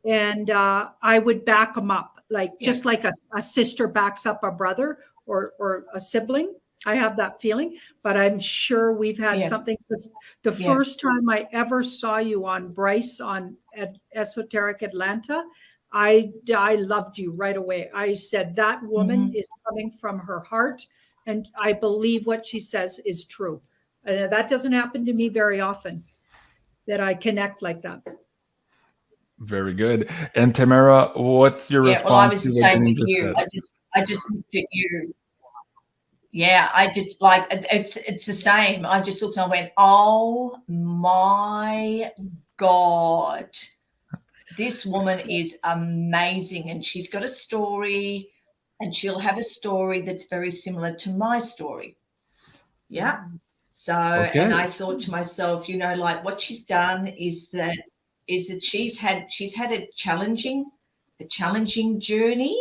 and I would back them up, like just like a sister backs up a brother or a sibling. I have that feeling, but I'm sure we've had something. The first time I ever saw you on Bryce on Esoteric Atlanta, I loved you right away. I said that woman is coming from her heart, and I believe what she says is true. And that doesn't happen to me very often, that I connect like that. Very good. And Tamara, what's your response well, I was to the what same Janine with just you. said? I just looked at you. Yeah, I just like it's the same. I just looked and I went, oh my God, this woman is amazing, and she's got a story, and she'll have a story that's very similar to my story. Yeah. So, and I thought to myself, like what she's done is that she's had a challenging journey.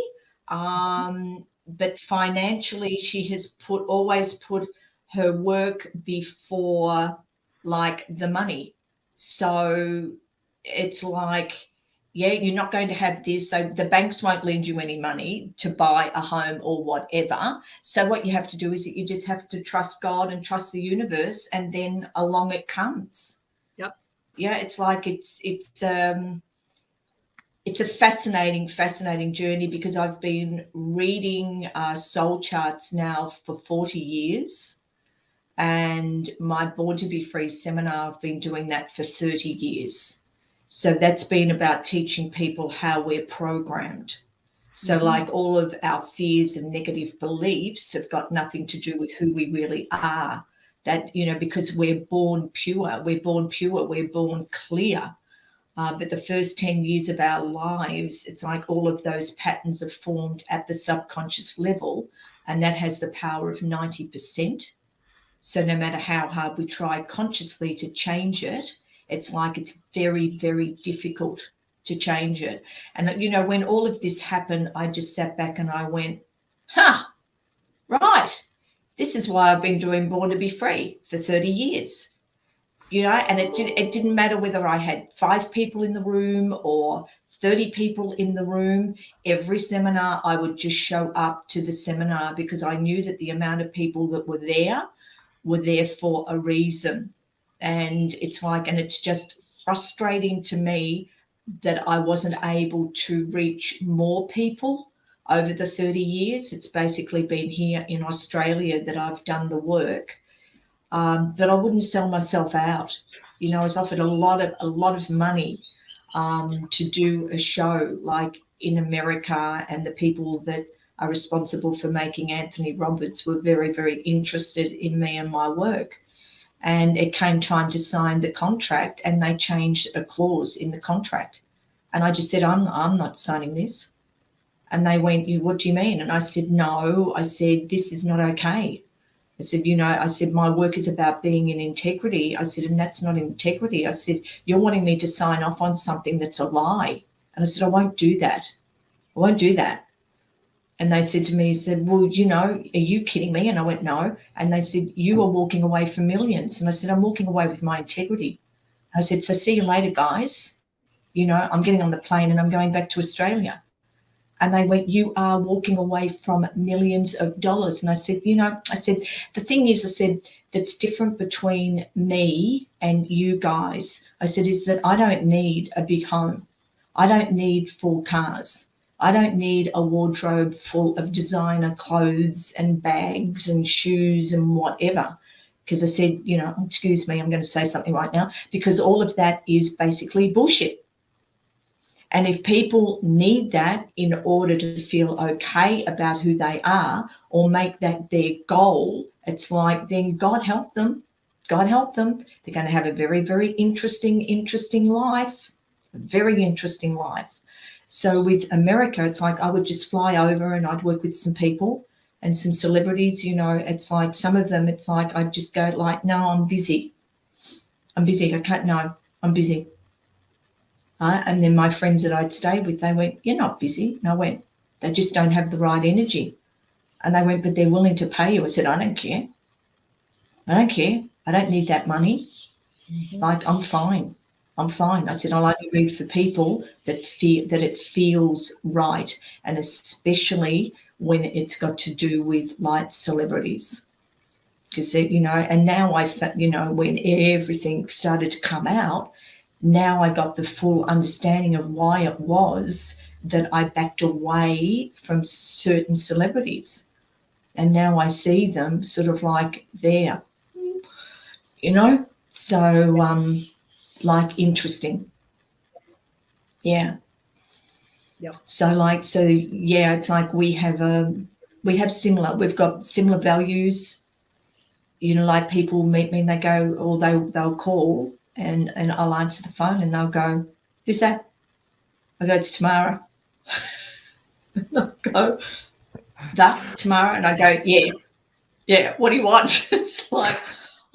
But financially she has always put her work before like the money. So it's like, you're not going to have this. The banks won't lend you any money to buy a home or whatever. So what you have to do is that you just have to trust God and trust the universe, and then along it comes. Yep. Yeah, it's like it's a fascinating journey, because I've been reading soul charts now for 40 years. And my Born to Be Free seminar, I've been doing that for 30 years. So that's been about teaching people how we're programmed. So like all of our fears and negative beliefs have got nothing to do with who we really are. That, because we're born pure, we're born clear. But the first 10 years of our lives, it's like all of those patterns are formed at the subconscious level, and that has the power of 90%. So no matter how hard we try consciously to change it, it's like it's very, very difficult to change it. And, when all of this happened, I just sat back and I went, right, this is why I've been doing Born to Be Free for 30 years. And it didn't matter whether I had 5 people in the room or 30 people in the room. Every seminar, I would just show up to the seminar, because I knew that the amount of people that were there for a reason. And it's like, and it's just frustrating to me that I wasn't able to reach more people over the 30 years. It's basically been here in Australia that I've done the work. But I wouldn't sell myself out. I was offered a lot of money to do a show like in America, and the people that are responsible for making Anthony Roberts were very, very interested in me and my work. And it came time to sign the contract, and they changed a clause in the contract. And I just said, I'm not signing this. And they went, what do you mean? And I said, no, I said, this is not okay. I said, I said, my work is about being in integrity. I said, and that's not integrity. I said, you're wanting me to sign off on something that's a lie. And I said, I won't do that. I won't do that. And they said to me, well, are you kidding me? And I went, no. And they said, you are walking away from millions. And I said, I'm walking away with my integrity. I said, so see you later, guys. I'm getting on the plane and I'm going back to Australia. And they went, you are walking away from millions of dollars. And I said, I said, the thing is, I said, that's different between me and you guys. I said, is that I don't need a big home. I don't need 4 cars. I don't need a wardrobe full of designer clothes and bags and shoes and whatever. Because I said, excuse me, I'm going to say something right now, because all of that is basically bullshit. And if people need that in order to feel okay about who they are, or make that their goal, it's like, then God help them. God help them. They're going to have a very, very interesting life. A very interesting life. So with America, it's like I would just fly over and I'd work with some people and some celebrities. It's like some of them, it's like I'd just go like, no, I'm busy. I can't, no, I'm busy. And then my friends that I'd stayed with, they went, you're not busy. And I went, they just don't have the right energy. And they went, but they're willing to pay you. I said, I don't care. I don't care. I don't need that money. Like, I'm fine. I'm fine. I said, I'll only read for people that it feels right, and especially when it's got to do with like celebrities. Because, and now when everything started to come out, now I got the full understanding of why it was that I backed away from certain celebrities. And now I see them sort of like there, so like interesting. Yeah. Yep. So yeah, it's like we've got similar values. Like people meet me and they go, or they'll call and I'll answer the phone and they'll go, who's that? I go, it's Tamara. They'll go, that Tamara? And I go, yeah, what do you want? It's like,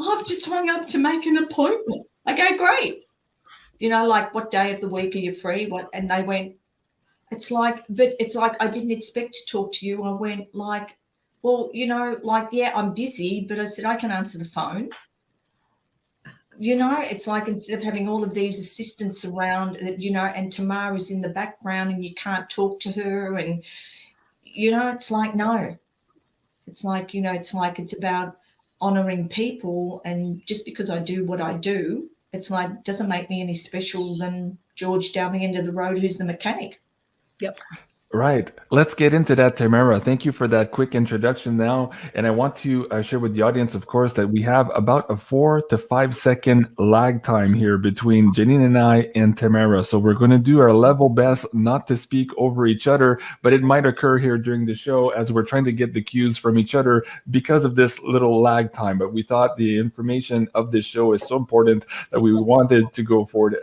I've just hung up to make an appointment. I go, great. Like, what day of the week are you free? And they went, it's like I didn't expect to talk to you. I went like, well, yeah, I'm busy, but I said, I can answer the phone. It's like, instead of having all of these assistants around, and Tamara's in the background and you can't talk to her. And, it's like, no, it's like, it's about honoring people. And just because I do what I do, it's like, doesn't make me any special than George down the end of the road who's the mechanic. Yep. Right. Let's get into that, Tamara. Thank you for that quick introduction now. And I want to share with the audience, of course, that we have about a 4 to 5 second lag time here between Janine and I and Tamara. So we're going to do our level best not to speak over each other, but it might occur here during the show as we're trying to get the cues from each other because of this little lag time. But we thought the information of this show is so important that we wanted to go forward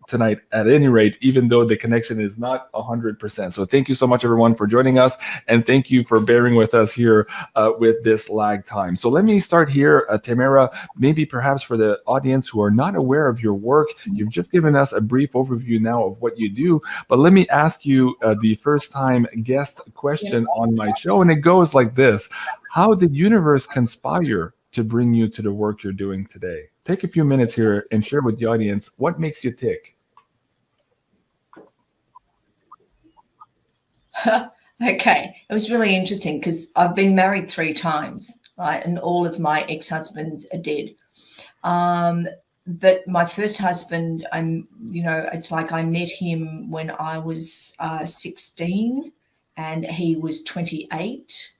tonight at any rate, even though the connection is not 100%. So thank you so much, everyone, for joining us. And thank you for bearing with us here with this lag time. So let me start here, Tamara, maybe perhaps for the audience who are not aware of your work. You've just given us a brief overview now of what you do. But let me ask you the first time guest question on my show. And it goes like this. How did universe conspire to bring you to the work you're doing today? Take a few minutes here and share with the audience what makes you tick. Okay, it was really interesting because I've been married 3 times, right? And all of my ex-husbands are dead. But my first husband, it's like I met him when I was 16 and he was 28.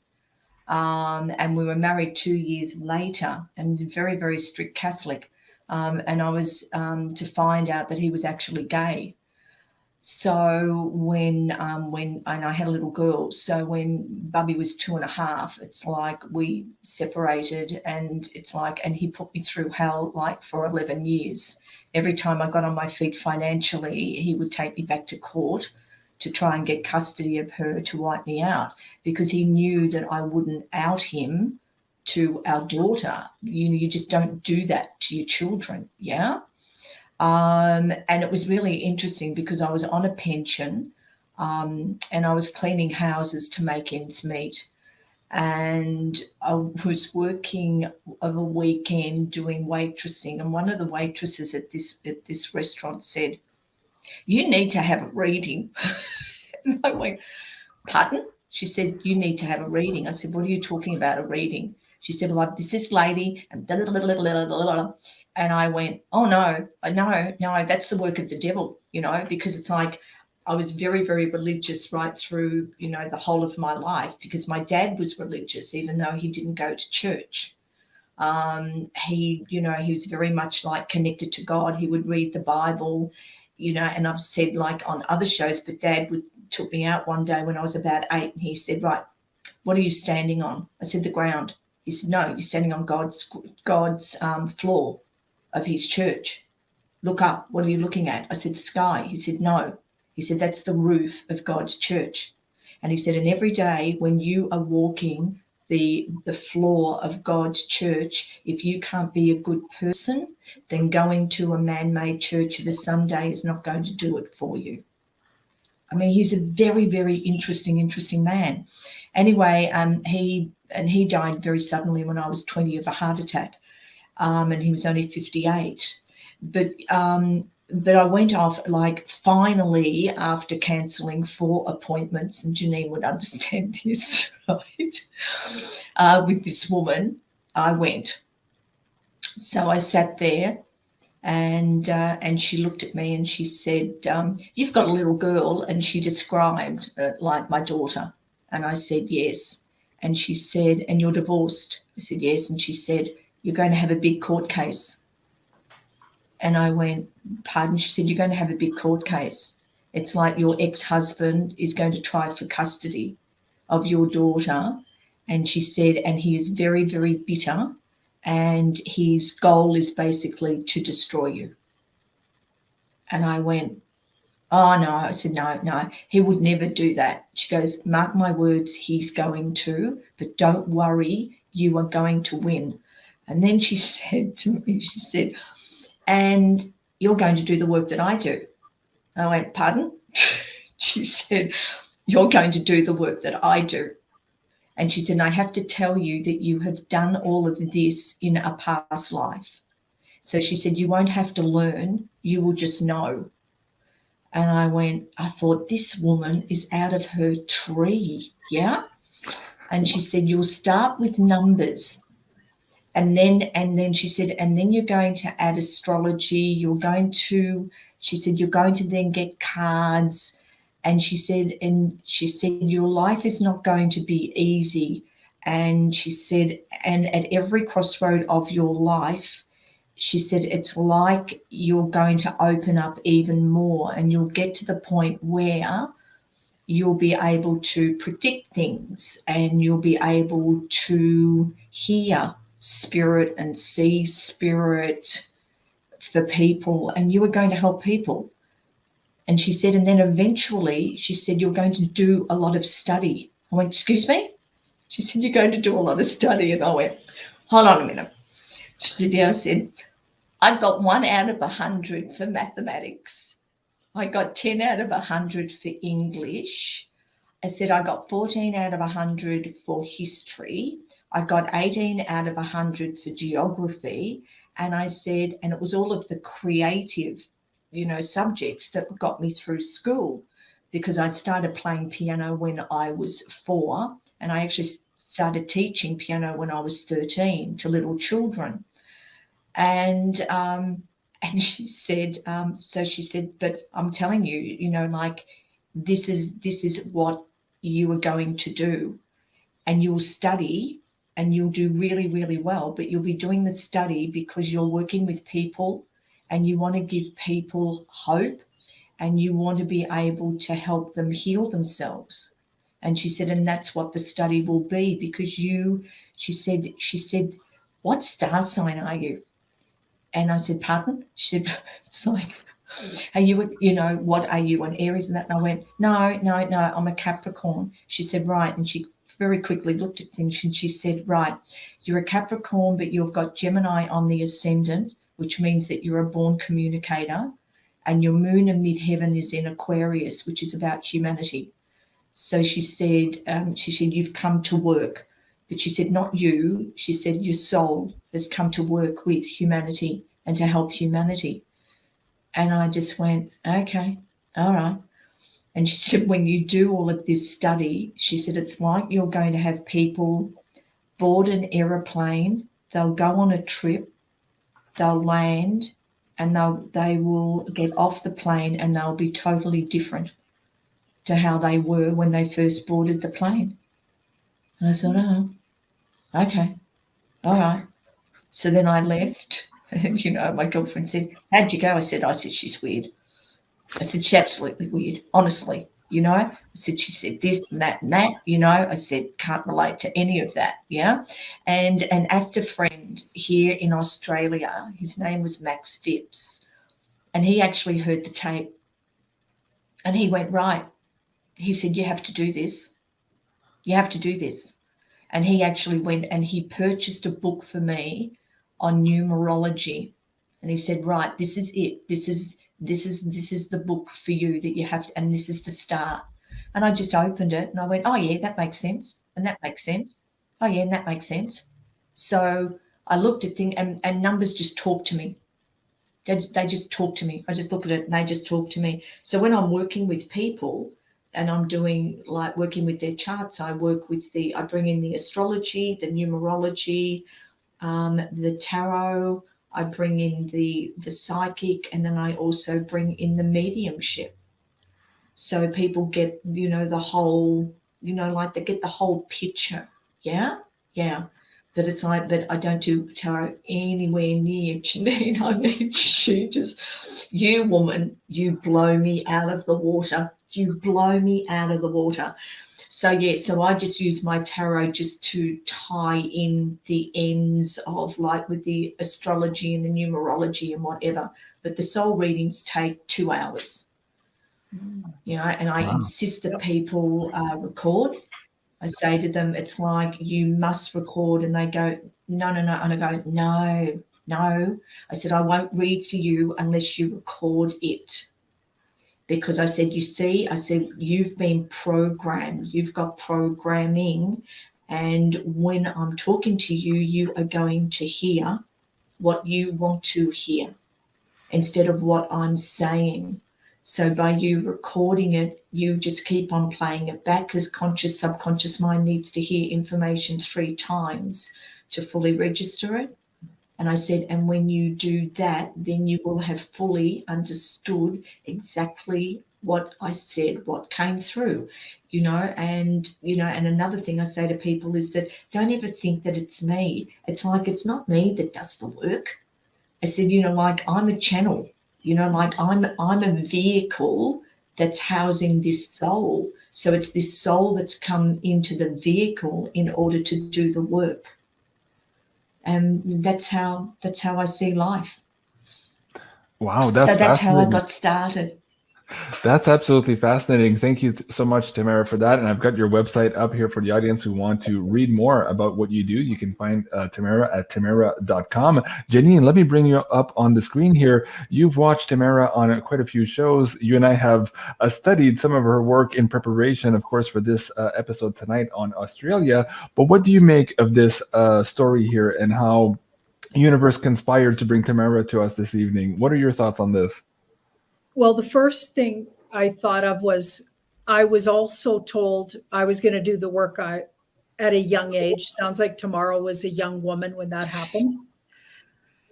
And we were married 2 years later, and he's a very, very strict Catholic. And I was to find out that he was actually gay. So when and I had a little girl, so when Bubby was 2.5, it's like we separated, and it's like, and he put me through hell like for 11 years. Every time I got on my feet financially, he would take me back to court to try and get custody of her to wipe me out, because he knew that I wouldn't out him to our daughter. You just don't do that to your children, yeah? And it was really interesting because I was on a pension and I was cleaning houses to make ends meet. And I was working of a weekend doing waitressing. And one of the waitresses at this restaurant said, "You need to have a reading." And I went, "Pardon?" She said, "You need to have a reading." I said, "What are you talking about, a reading?" She said, "Well, this lady, and blah, blah, blah, blah, blah, blah." And I went, "Oh, no, that's the work of the devil," because it's like I was very, very religious right through, the whole of my life, because my dad was religious, even though he didn't go to church. He was very much like connected to God. He would read the Bible, and I've said like on other shows, but Dad took me out one day when I was about 8, and he said, "Right, what are you standing on?" I said, "The ground." He said, "No, you're standing on God's floor of his church. Look up. What are you looking at?" I said, "The sky." He said, "No." He said, "That's the roof of God's church." And he said, "And every day when you are walking the floor of God's church, if you can't be a good person, then going to a man-made church of a Sunday is not going to do it for you." I mean, he's a very, very interesting man. Anyway, he died very suddenly when I was 20 of a heart attack. And he was only 58. But but I went off, like, finally, after cancelling 4 appointments, and Janine would understand this, right? With this woman, I went. So I sat there, and she looked at me and she said, "You've got a little girl," and she described like my daughter, and I said yes, and she said, "And you're divorced?" I said yes, and she said, "You're going to have a big court case." And I went, "Pardon?" She said, "You're going to have a big court case. It's like your ex-husband is going to try for custody of your daughter." And she said, "And he is very, very bitter, and his goal is basically to destroy you." And I went, "Oh, no." I said, no, he would never do that." She goes, "Mark my words, he's going to, but don't worry, you are going to win." And then she said to me, she said, "And you're going to do the work that I do." I went, "Pardon?" She said, "You're going to do the work that I do." And she said, "I have to tell you that you have done all of this in a past life." So she said, "You won't have to learn, you will just know." And I thought, this woman is out of her tree, yeah? And she said, "You'll start with numbers. And then she said, and then you're going to add astrology. She said, you're going to then get cards." And she said, your life is not going to be easy. And she said, and at every crossroad of your life, she said, it's like you're going to open up even more, and you'll get to the point where you'll be able to predict things, and you'll be able to hear spirit and see spirit for people, and you are going to help people." And she said, and then eventually, she said, "You're going to do a lot of study." I went, "Excuse me?" She said, "You're going to do a lot of study." And I went, "Hold on a minute." She said, "Yeah." I said, "I got 1 out of 100 for mathematics. I got 10 out of 100 for English." I said, "I got 14 out of 100 for history. I got 18 out of 100 for geography." And I said, and it was all of the creative, subjects that got me through school, because I'd started playing piano when I was 4, and I actually started teaching piano when I was 13 to little children. And she said, she said, "But I'm telling you, like, this is what you are going to do, and you'll study and you'll do really, really well, but you'll be doing the study because you're working with people and you want to give people hope, and you want to be able to help them heal themselves." And she said, and that's what the study will be, because she said, "What star sign are you?" And I said, "Pardon?" She said, "It's like, are you, what are you, an Aries and that?" And I went, no, I'm a Capricorn." She said, "Right." And she very quickly looked at things and she said, "Right, you're a Capricorn, but you've got Gemini on the ascendant, which means that you're a born communicator, and your moon in midheaven is in Aquarius, which is about humanity." So she said, "You've come to work." But she said, "Not you." She said, "Your soul has come to work with humanity and to help humanity." And I just went, "Okay, all right." And she said, "When you do all of this study," she said, "it's like you're going to have people board an aeroplane, they'll go on a trip, they'll land, and they will get off the plane, and they'll be totally different to how they were when they first boarded the plane." And I thought, "Oh, okay, all right." So then I left, and my girlfriend said, "How'd you go?" I said, "She's weird." I said, "She's absolutely weird, honestly." I said, "She said this and that and that." I said, "Can't relate to any of that." Yeah. And an actor friend here in Australia, his name was Max Phipps, and he actually heard the tape, and he went, "Right." He said, "You have to do this. You have to do this." And he actually went and he purchased a book for me on numerology. And he said, "Right, this is it. This is the book for you that you have, and this is the start." And I just opened it and I went, "Oh yeah, that makes sense. And that makes sense. Oh yeah, and that makes sense." So I looked at things, and numbers just talked to me. They just talk to me. I just look at it and they just talk to me. So when I'm working with people and I'm doing like working with their charts, I bring in the astrology, the numerology, the tarot, I bring in the psychic, and then I also bring in the mediumship. So people get, the whole, like they get the whole picture. Yeah. But it's like, but I don't do tarot anywhere near Janine. I mean, you woman, you blow me out of the water. You blow me out of the water. So I just use my tarot just to tie in the ends of like with the astrology and the numerology and whatever. But the soul readings take 2 hours. And I insist that people record. I say to them, it's like, you must record. And they go, no. And I go, no. I said, I won't read for you unless you record it. Because I said, you've been programmed. You've got programming. And when I'm talking to you, you are going to hear what you want to hear instead of what I'm saying. So by you recording it, you just keep on playing it back, because conscious, subconscious mind needs to hear information 3 times to fully register it. And I said, and when you do that, then you will have fully understood exactly what I said, what came through, and another thing I say to people is that don't ever think that it's me. It's like, it's not me that does the work. I said, like I'm a channel. Like I'm a vehicle that's housing this soul. So it's this soul that's come into the vehicle in order to do the work. And that's how I see life. Wow, that's how I got started. That's absolutely fascinating. Thank you so much, Tamara, for that. And I've got your website up here for the audience who want to read more about what you do. You can find Tamara at tamara.com. Janine, let me bring you up on the screen here. You've watched Tamara on quite a few shows. You and I have studied some of her work in preparation, of course, for this episode tonight on Australia. But what do you make of this story here and how Universe conspired to bring Tamara to us this evening? What are your thoughts on this? Well, the first thing I thought of was I was also told I was going to do the work at a young age. Sounds like Tamara was a young woman when that happened.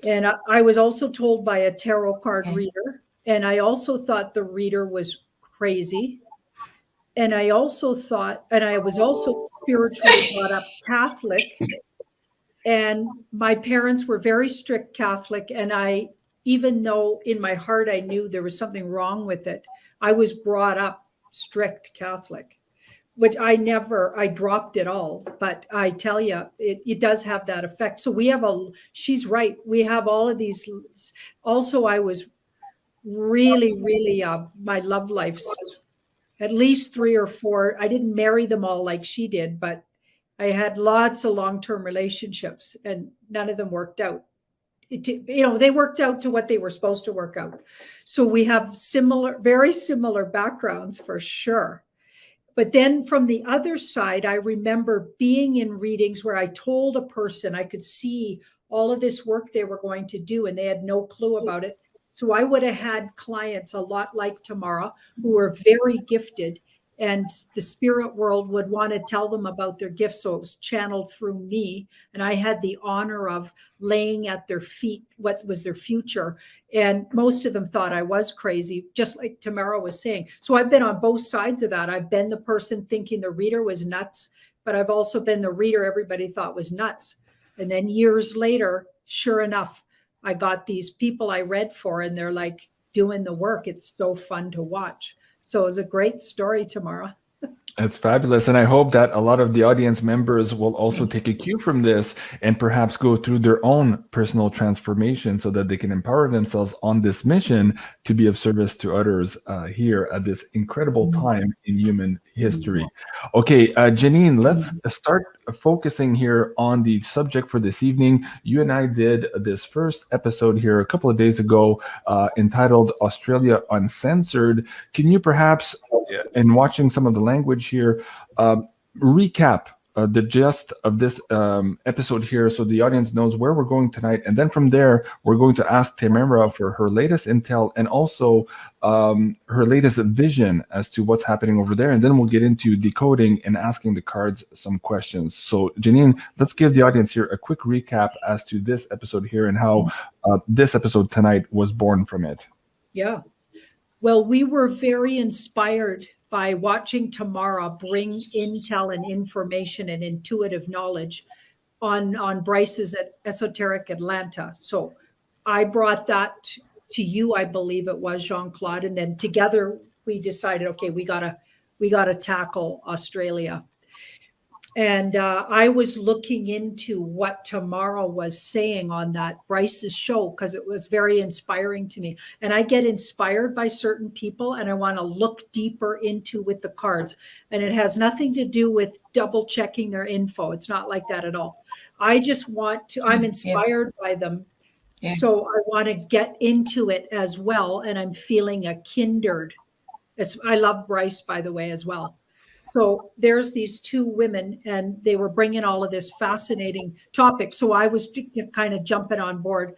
And I was also told by a tarot card reader. And I also thought the reader was crazy. And I also thought, and I was also spiritually brought up Catholic. And my parents were very strict Catholic. And even though in my heart I knew there was something wrong with it, I was brought up strict Catholic, which I dropped it all. But I tell you, it does have that effect. So she's right. We have all of these. Also, I was really, really, my love life's at least 3 or 4. I didn't marry them all like she did, but I had lots of long-term relationships and none of them worked out. They worked out to what they were supposed to work out. So we have very similar backgrounds for sure. But then from the other side, I remember being in readings where I told a person I could see all of this work they were going to do and they had no clue about it. So I would have had clients a lot like Tamara who were very gifted, and the spirit world would want to tell them about their gifts. So it was channeled through me. And I had the honor of laying at their feet what was their future. And most of them thought I was crazy, just like Tamara was saying. So I've been on both sides of that. I've been the person thinking the reader was nuts, but I've also been the reader everybody thought was nuts. And then years later, sure enough, I got these people I read for, and they're like doing the work. It's so fun to watch. So it was a great story, Tamara. It's fabulous. And I hope that a lot of the audience members will also take a cue from this and perhaps go through their own personal transformation so that they can empower themselves on this mission to be of service to others here at this incredible time in human history. Okay, Janine, let's start focusing here on the subject for this evening. You and I did this first episode here a couple of days ago entitled Australia Uncensored. Can you perhaps, in watching some of the language here, recap the gist of this episode here, so the audience knows where we're going tonight. And then from there, we're going to ask Tamara for her latest intel and also her latest vision as to what's happening over there. And then we'll get into decoding and asking the cards some questions. So Janine, let's give the audience here a quick recap as to this episode here and how this episode tonight was born from it. Yeah. Well, we were very inspired by watching Tamara bring intel and information and intuitive knowledge on Bryce's Esoteric Atlanta. So I brought that to you, I believe it was, Jean-Claude, and then together we decided, okay, we gotta tackle Australia. And I was looking into what Tamara was saying on that Bryce's show because it was very inspiring to me. And I get inspired by certain people and I want to look deeper into with the cards. And it has nothing to do with double checking their info. It's not like that at all. I just want to, I'm inspired by them. Yeah. So I want to get into it as well. And I'm feeling a kindred. I love Bryce, by the way, as well. So there's these two women and they were bringing all of this fascinating topic. So I was kind of jumping on board,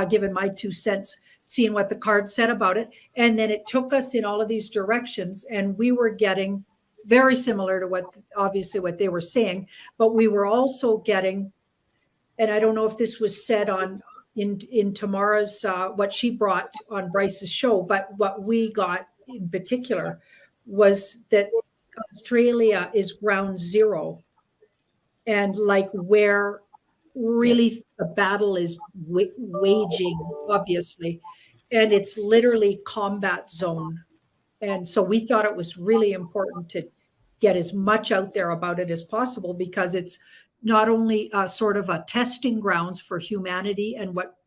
giving my 2 cents, seeing what the card said about it. And then it took us in all of these directions and we were getting very similar to what they were saying, but we were also getting, and I don't know if this was said in Tamara's, what she brought on Bryce's show, but what we got in particular was that Australia is ground zero and like where really the battle is waging, obviously, and it's literally combat zone. And so we thought it was really important to get as much out there about it as possible because it's not only sort of a testing grounds for humanity and what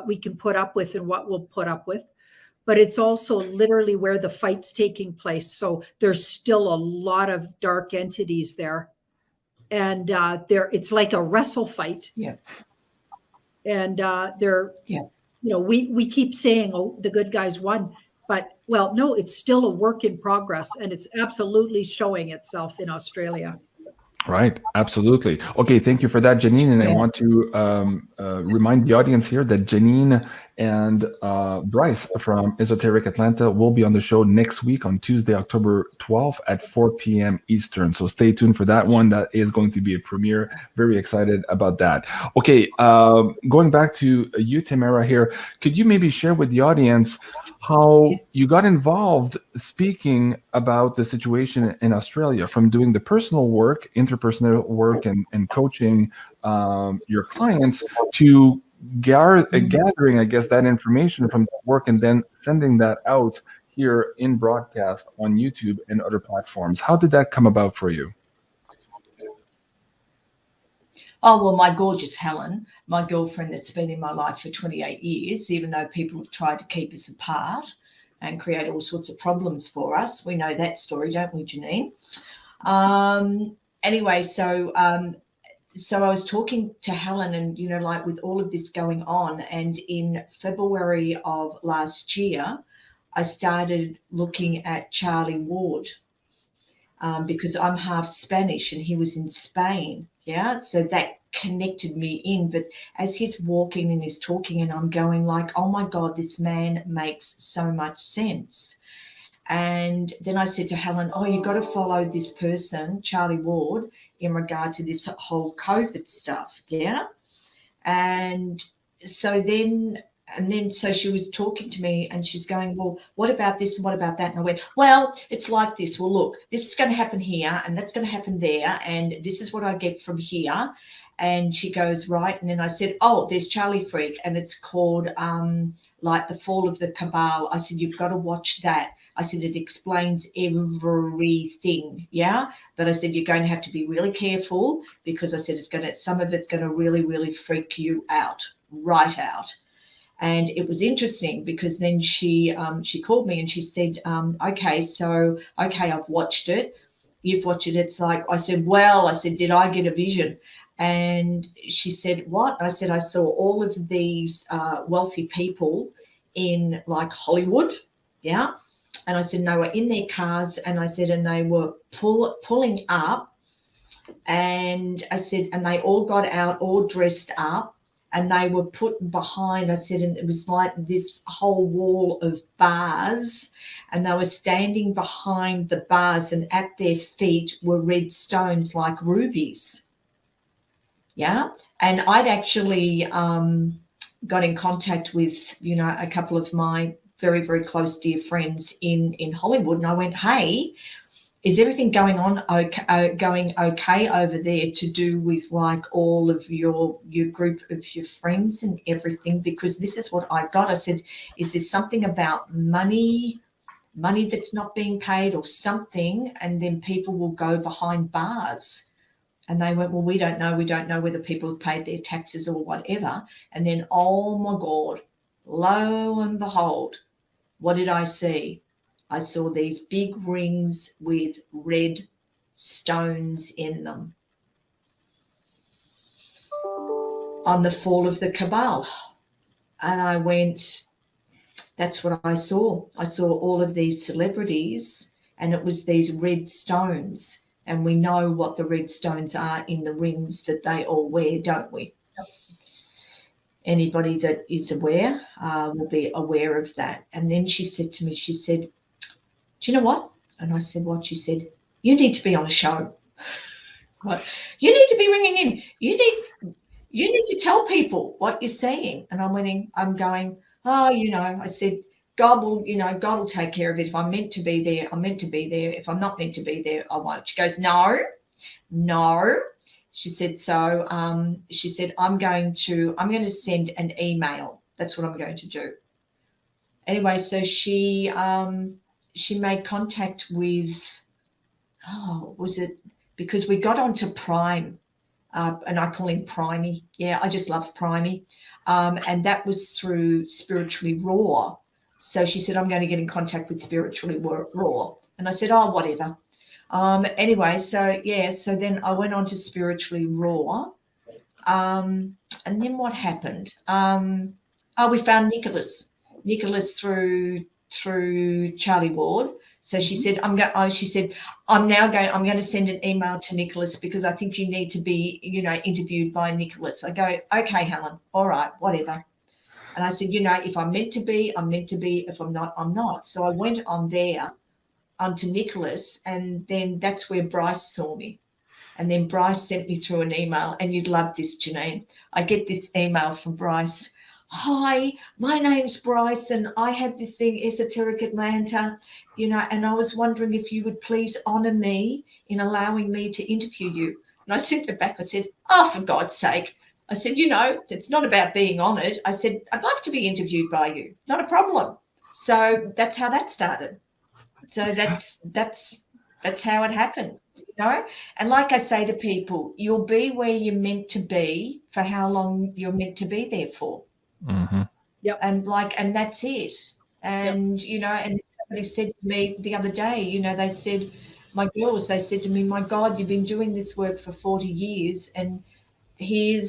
we can put up with and what we'll put up with, but it's also literally where the fight's taking place. So there's still a lot of dark entities there. And it's like a wrestle fight. Yeah. And we keep saying, oh, the good guys won. But, well, no, it's still a work in progress. And it's absolutely showing itself in Australia. Right. Absolutely. Okay. Thank you for that, Janine. And I want to remind the audience here that Janine and Bryce from Esoteric Atlanta will be on the show next week on Tuesday, October 12th at 4 p.m. Eastern. So stay tuned for that one. That is going to be a premiere. Very excited about that. Okay. Going back to you, Tamara, here, could you maybe share with the audience how you got involved speaking about the situation in Australia, from doing the personal work, interpersonal work, and coaching your clients to gathering, I guess, that information from the work and then sending that out here in broadcast on YouTube and other platforms. How did that come about for you? Oh, well, my gorgeous Helen, my girlfriend that's been in my life for 28 years, even though people have tried to keep us apart and create all sorts of problems for us. We know that story, don't we, Janine? Anyway, so I was talking to Helen and, like with all of this going on, and in February of last year, I started looking at Charlie Ward because I'm half Spanish and he was in Spain. Yeah, so that connected me in. But as he's walking and he's talking and I'm going like, oh my God, this man makes so much sense. And then I said to Helen, oh, you've got to follow this person, Charlie Ward, in regard to this whole COVID stuff. Yeah. And so so she was talking to me and she's going, well, what about this and what about that? And I went, well, it's like this. Well, look, this is going to happen here and that's going to happen there. And this is what I get from here. And she goes, right. And then I said, oh, there's Charlie Freak. And it's called like The Fall of the Cabal. I said, you've got to watch that. I said, it explains everything. Yeah. But I said, you're going to have to be really careful because I said, some of it's going to really, really freak you out, right out. And it was interesting because then she called me and she said, okay, I've watched it. You've watched it. It's like, I said, did I get a vision? And she said, what? I said, I saw all of these wealthy people in like Hollywood. Yeah. And I said, they were in their cars and I said, and they were pulling up And I said, and they all got out, all dressed up, and they were put behind, I said, and it was like this whole wall of bars, and they were standing behind the bars, and at their feet were red stones like rubies. Yeah. And I'd actually got in contact with, a couple of my very, very close dear friends in Hollywood. And I went, hey, is everything going okay over there to do with like all of your group of your friends and everything? Because this is what I got. I said, is there something about money that's not being paid or something? And then people will go behind bars. And they went, well, we don't know. We don't know whether people have paid their taxes or whatever. And then, oh my God, lo and behold, what did I see? I saw these big rings with red stones in them on the fall of the cabal. And I went, that's what I saw. I saw all of these celebrities, and it was these red stones. And we know what the red stones are in the rings that they all wear, don't we? Anybody that is aware will be aware of that. And then she said to me, she said, do you know what? And I said, what? She said, you need to be on a show. What? You need to be ringing in. You need to tell people what you're seeing. And I'm going, I said, God will take care of it. If I'm meant to be there, I'm meant to be there. If I'm not meant to be there, I won't. She goes, no. She said, so she said, I'm going to send an email. That's what I'm going to do. Anyway, so she made contact with, was it because we got onto Prime, and I call him Primey. Yeah, I just love Primey. And that was through Spiritually Raw. So she said, I'm going to get in contact with Spiritually Raw. And I said, oh, whatever. Anyway, so then I went on to Spiritually Raw. And then what happened? We found Nicholas through Charlie Ward. So she said, I'm going to send an email to Nicholas because I think you need to be, interviewed by Nicholas. I go, okay, Helen, all right, whatever. And I said, if I'm meant to be, I'm meant to be. If I'm not, I'm not. So I went onto Nicholas, and then that's where Bryce saw me. And then Bryce sent me through an email, and you'd love this, Janine. I get this email from Bryce. Hi, my name's Bryce, and I have this thing, Esoteric Atlanta, and I was wondering if you would please honour me in allowing me to interview you. And I sent it back. I said, oh, for God's sake. I said, it's not about being honoured. I said, I'd love to be interviewed by you. Not a problem. So that's how that started. So that's how it happened, And like I say to people, you'll be where you're meant to be for how long you're meant to be there for. Mm-hmm. Yep. And that's it. And, and somebody said to me the other day, they said, they said to me, my God, you've been doing this work for 40 years and here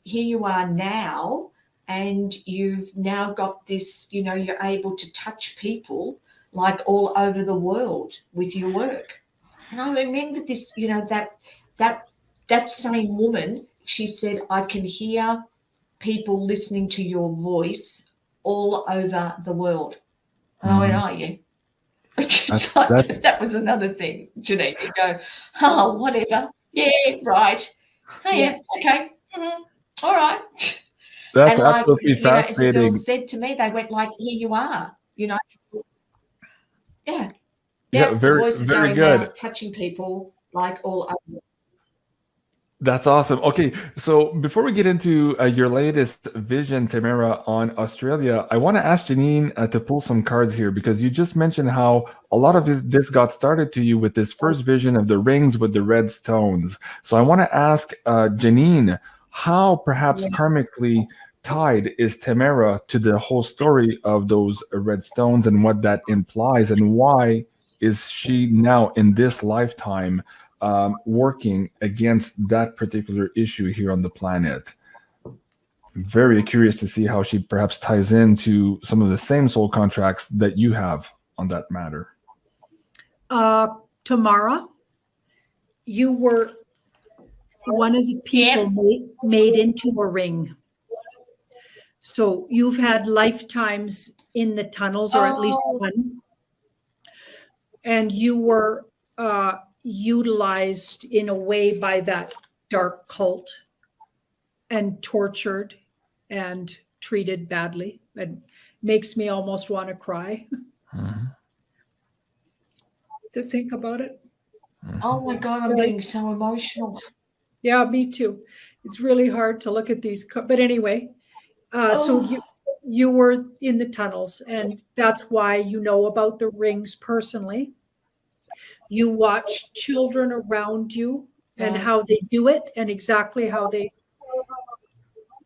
you are now, and you've now got this, you're able to touch people like all over the world with your work. And I remember this, that same woman, she said, I can hear people listening to your voice all over the world. And I went, are you? That was another thing, Janine. You go, oh, whatever. Yeah, right. Oh, yeah, okay. Mm-hmm. All right. That's absolutely fascinating. As the girls said to me, they went like, here you are, Yeah. Yeah, very, very good. Out, touching people like all over. That's awesome. Okay, so before we get into your latest vision, Tamara, on Australia, I want to ask Janine to pull some cards here, because you just mentioned how a lot of this got started to you with this first vision of the rings with the red stones. So I want to ask Janine, how perhaps karmically tied is Tamara to the whole story of those red stones and what that implies, and why is she now in this lifetime working against that particular issue here on the planet? Very curious to see how she perhaps ties into some of the same soul contracts that you have on that matter. Tamara, you were one of the people made into a ring. So you've had lifetimes in the tunnels, or at least one, and you were utilized in a way by that dark cult and tortured and treated badly. It makes me almost want to cry to think about it. Oh my God, I'm getting so emotional. Yeah, me too. It's really hard to look at these, but anyway, so you were in the tunnels, and that's why you know about the rings personally. You watch children around you and how they do it, and exactly how they.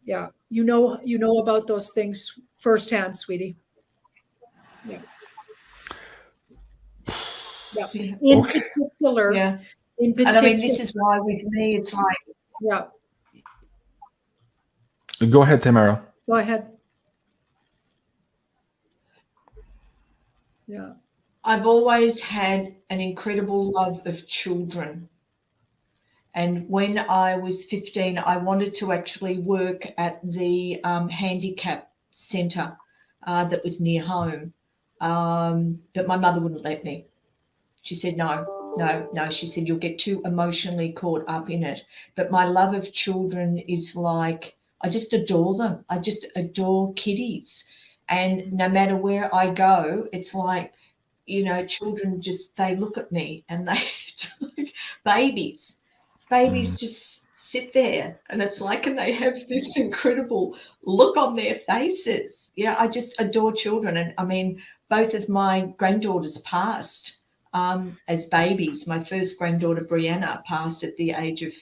Yeah, you know about those things firsthand, sweetie. Yeah. Yeah. In particular. Yeah. In particular. And I mean, this is why with me, it's like. Yeah. Go ahead, Tamara. Go ahead. Yeah. I've always had an incredible love of children. And when I was 15, I wanted to actually work at the handicap centre that was near home. But my mother wouldn't let me. She said, no. She said, you'll get too emotionally caught up in it. But my love of children is like, I just adore them. I just adore kiddies. And no matter where I go, it's like, you know, children just, they look at me and they like babies just sit there, and it's like, and they have this incredible look on their faces. Yeah, I just adore children. And I mean, both of my granddaughters passed as babies. My first granddaughter, Brianna, passed at the age of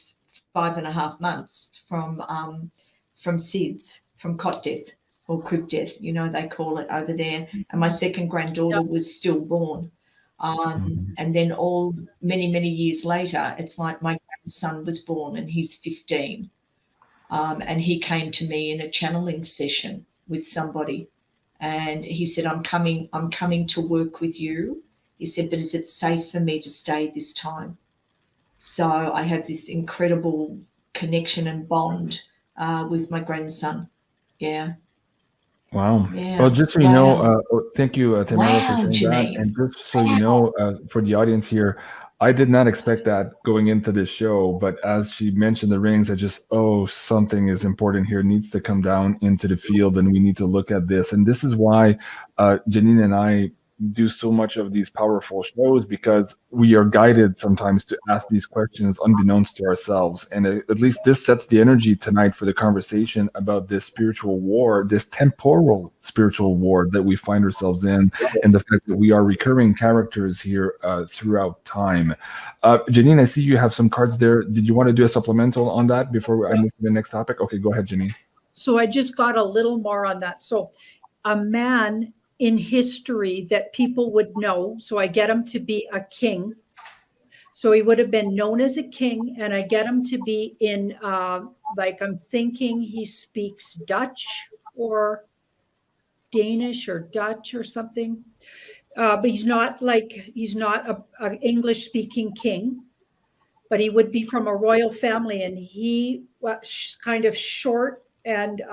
5.5 months from SIDS, from cot death or crib death, you know, they call it over there. And my second granddaughter was stillborn. And then many years later, it's like my grandson was born, and he's 15. And he came to me in a channeling session with somebody, and he said, I'm coming to work with you. He said, but is it safe for me to stay this time? So I have this incredible connection and bond with my grandson. Yeah. Wow. Yeah. Well, just so you know, thank you, Tamara, for sharing Janine. that. And just so you know, for the audience here, I did not expect that going into this show, but as she mentioned the rings, I just, something is important here, needs to come down into the field, and we need to look at this. And this is why Janine and I do so much of these powerful shows, because we are guided sometimes to ask these questions unbeknownst to ourselves. And at least this sets the energy tonight for the conversation about this spiritual war, this temporal spiritual war that we find ourselves in, and the fact that we are recurring characters here throughout time. Janine, I see you have some cards there. Did you want to do a supplemental on that before I move to the next topic? Okay, go ahead, Janine. So I just got a little more on that. So a man in history that people would know. So I get him to be a king. So he would have been known as a king, and I get him to be in, like, I'm thinking he speaks Dutch or Danish or Dutch or something. But he's not an English speaking king, but he would be from a royal family, and he was kind of short and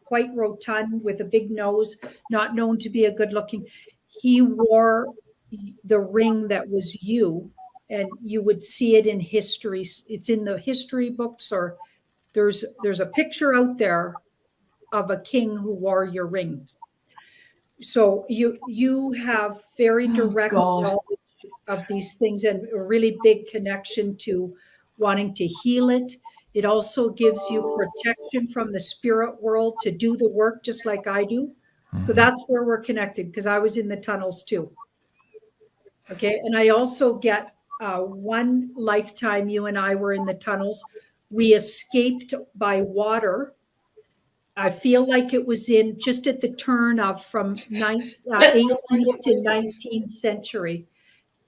quite rotund with a big nose, not known to be a good looking. He wore the ring that was you, and you would see it in history. It's in the history books, or there's a picture out there of a king who wore your ring. So you have very direct knowledge of these things, and a really big connection to wanting to heal it. It also gives you protection from the spirit world to do the work just like I do. So that's where we're connected, because I was in the tunnels too. Okay. And I also get one lifetime you and I were in the tunnels. We escaped by water. I feel like it was in just at the turn of from 18th to 19th century.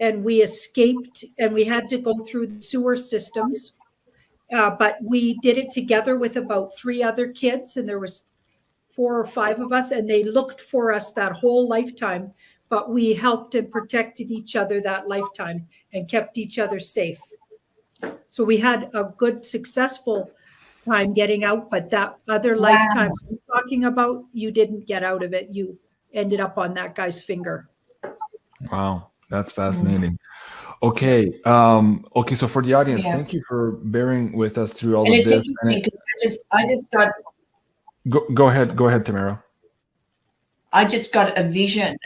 And we escaped, and we had to go through the sewer systems. But we did it together with about 3 other kids, and there was 4 or 5 of us, and they looked for us that whole lifetime, but we helped and protected each other that lifetime and kept each other safe. So we had a good, successful time getting out, but that other Wow. lifetime I'm talking about, you didn't get out of it. You ended up on that guy's finger. Wow, that's fascinating. Okay. Okay. So for the audience, thank you for bearing with us through all of this. I just got. Go ahead, Tamara. I just got a vision.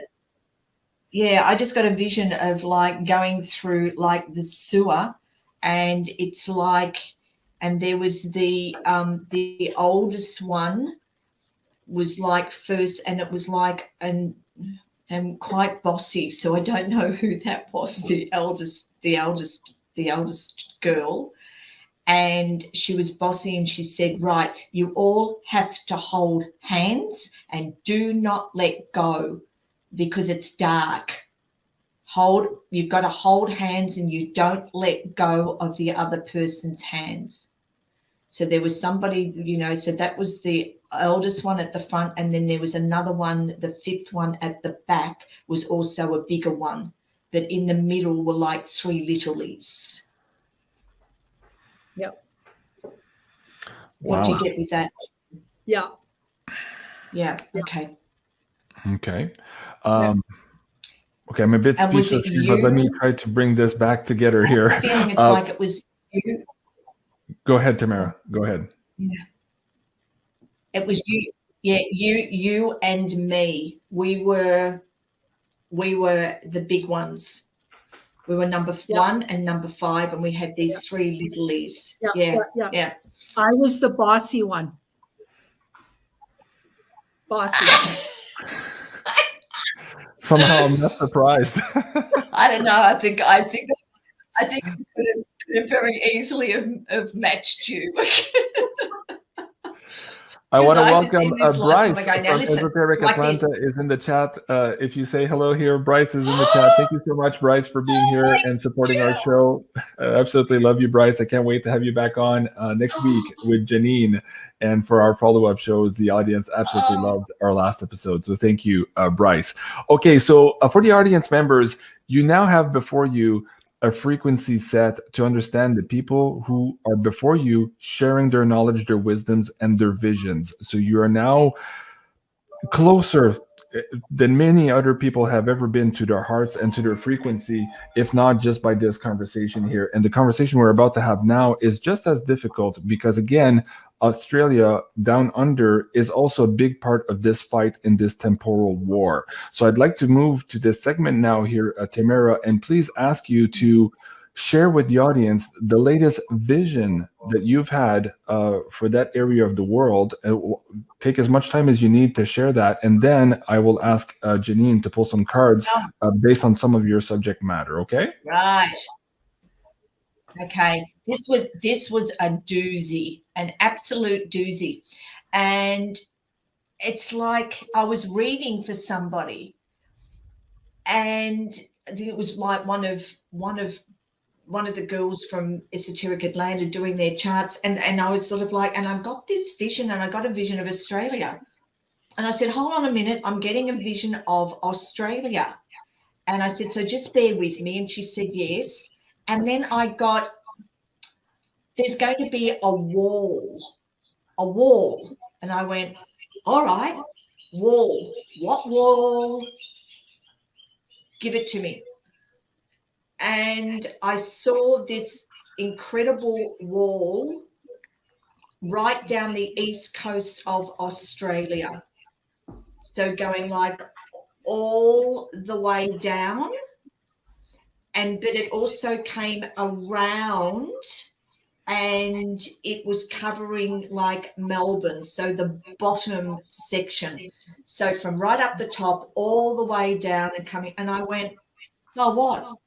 Yeah, I just got a vision of like going through like the sewer, and it's like, and there was the oldest one was like first, and it was like and quite bossy. So I don't know who that was. The eldest girl, and she was bossy, and she said, "Right, you all have to hold hands and do not let go." Because it's dark. You've got to hold hands and you don't let go of the other person's hands. So there was somebody, so that was the eldest one at the front, and then there was another one, the fifth one at the back was also a bigger one, but in the middle were like three littlies. Yep. What do you get with that? Yeah. Yeah. Okay. Okay. Okay, I'm a bit speechless here, but let me try to bring this back together here. I'm feeling it's like it was you. Go ahead, Tamara. Go ahead. Yeah. It was you. Yeah, you and me. We were the big ones. We were number 1 and number 5, and we had these three littlies. Yeah. I was the bossy one. Bossy. Somehow I'm not surprised. I don't know. I think we could have very easily have matched you. I want to welcome Bryce going, from Esoteric Atlanta is in the chat. If you say hello here, Bryce is in the chat. Thank you so much, Bryce, for being here and supporting our show. Absolutely love you, Bryce. I can't wait to have you back on next week with Janine. And for our follow-up shows, the audience absolutely loved our last episode. So thank you, Bryce. Okay, so for the audience members, you now have before you a frequency set to understand the people who are before you sharing their knowledge, their wisdoms, and their visions. So you are now closer than many other people have ever been to their hearts and to their frequency, if not just by this conversation here. And the conversation we're about to have now is just as difficult because, again, Australia down under is also a big part of this fight in this temporal war. So I'd like to move to this segment now here, Tamara, and please ask you to share with the audience the latest vision that you've had for that area of the world. Take as much time as you need to share that, and then I will ask Janine to pull some cards based on some of your subject matter. Okay? Right. Okay. This was a doozy, an absolute doozy, and it's like I was reading for somebody, and it was like one of the girls from Esoteric Atlanta doing their charts, and I was sort of like, and I got this vision, and I got a vision of Australia, and I said, hold on a minute, I'm getting a vision of Australia, and I said, so just bear with me, and she said yes, and then I got, there's going to be a wall, and I went, all right, wall, what wall? Give it to me. And I saw this incredible wall right down the east coast of Australia. So going like all the way down, but it also came around and it was covering like Melbourne, so the bottom section. So from right up the top all the way down and coming, and I went, oh, what?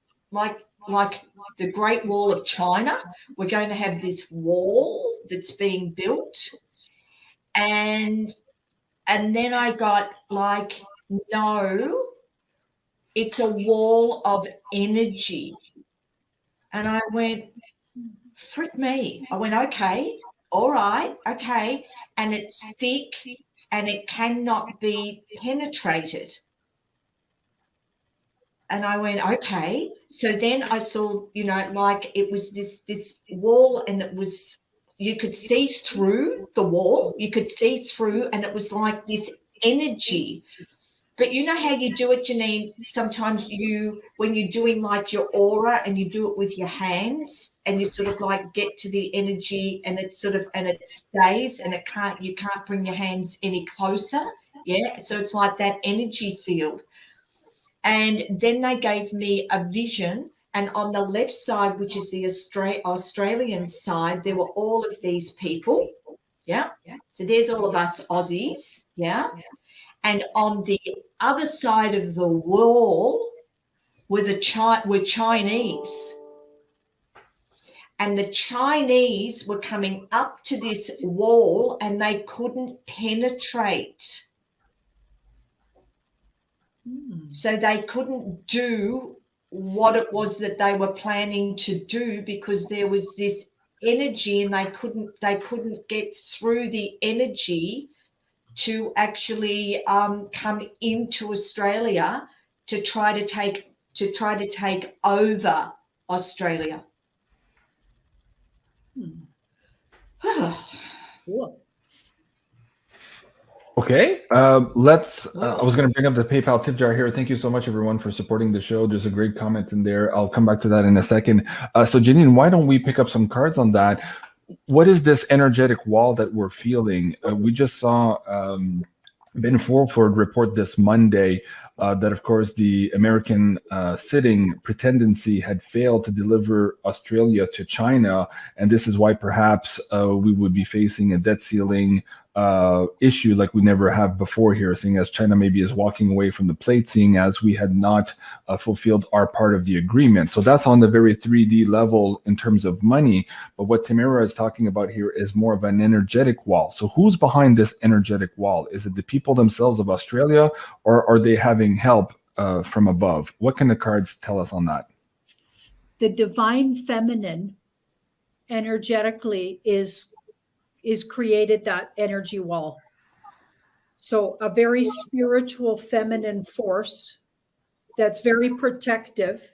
Like the Great Wall of China, we're going to have this wall that's being built. And then I got like, no, it's a wall of energy. And I went, frick me. I went, okay, all right, okay. And it's thick and it cannot be penetrated. And I went, okay. So then I saw, you know, like it was this wall, and it was, you could see through the wall, you could see through, and it was like this energy. But you know how you do it, Janine? Sometimes when you're doing like your aura and you do it with your hands, and you sort of like get to the energy, and it stays, and you can't bring your hands any closer. Yeah. So it's like that energy field. And then they gave me a vision. And on the left side, which is the Australian side, there were all of these people. Yeah. So there's all of us Aussies. Yeah. And on the other side of the wall were Chinese. And the Chinese were coming up to this wall, and they couldn't penetrate. So they couldn't do what it was that they were planning to do, because there was this energy, and they couldn't get through the energy to actually come into Australia to try to take over Australia. Cool. Okay, let's. I was going to bring up the PayPal tip jar here. Thank you so much, everyone, for supporting the show. There's a great comment in there. I'll come back to that in a second. So, Janine, why don't we pick up some cards on that? What is this energetic wall that we're feeling? We just saw Ben Fulford report this Monday that, of course, the American sitting pretendency had failed to deliver Australia to China, and this is why perhaps we would be facing a debt ceiling issue like we never have before here, seeing as China maybe is walking away from the plate, seeing as we had not fulfilled our part of the agreement. So that's on the very 3D level in terms of money. But what Tamara is talking about here is more of an energetic wall. So who's behind this energetic wall? Is it the people themselves of Australia, or are they having help from above? What can the cards tell us on that? The divine feminine energetically is created that energy wall. So a very spiritual feminine force that's very protective.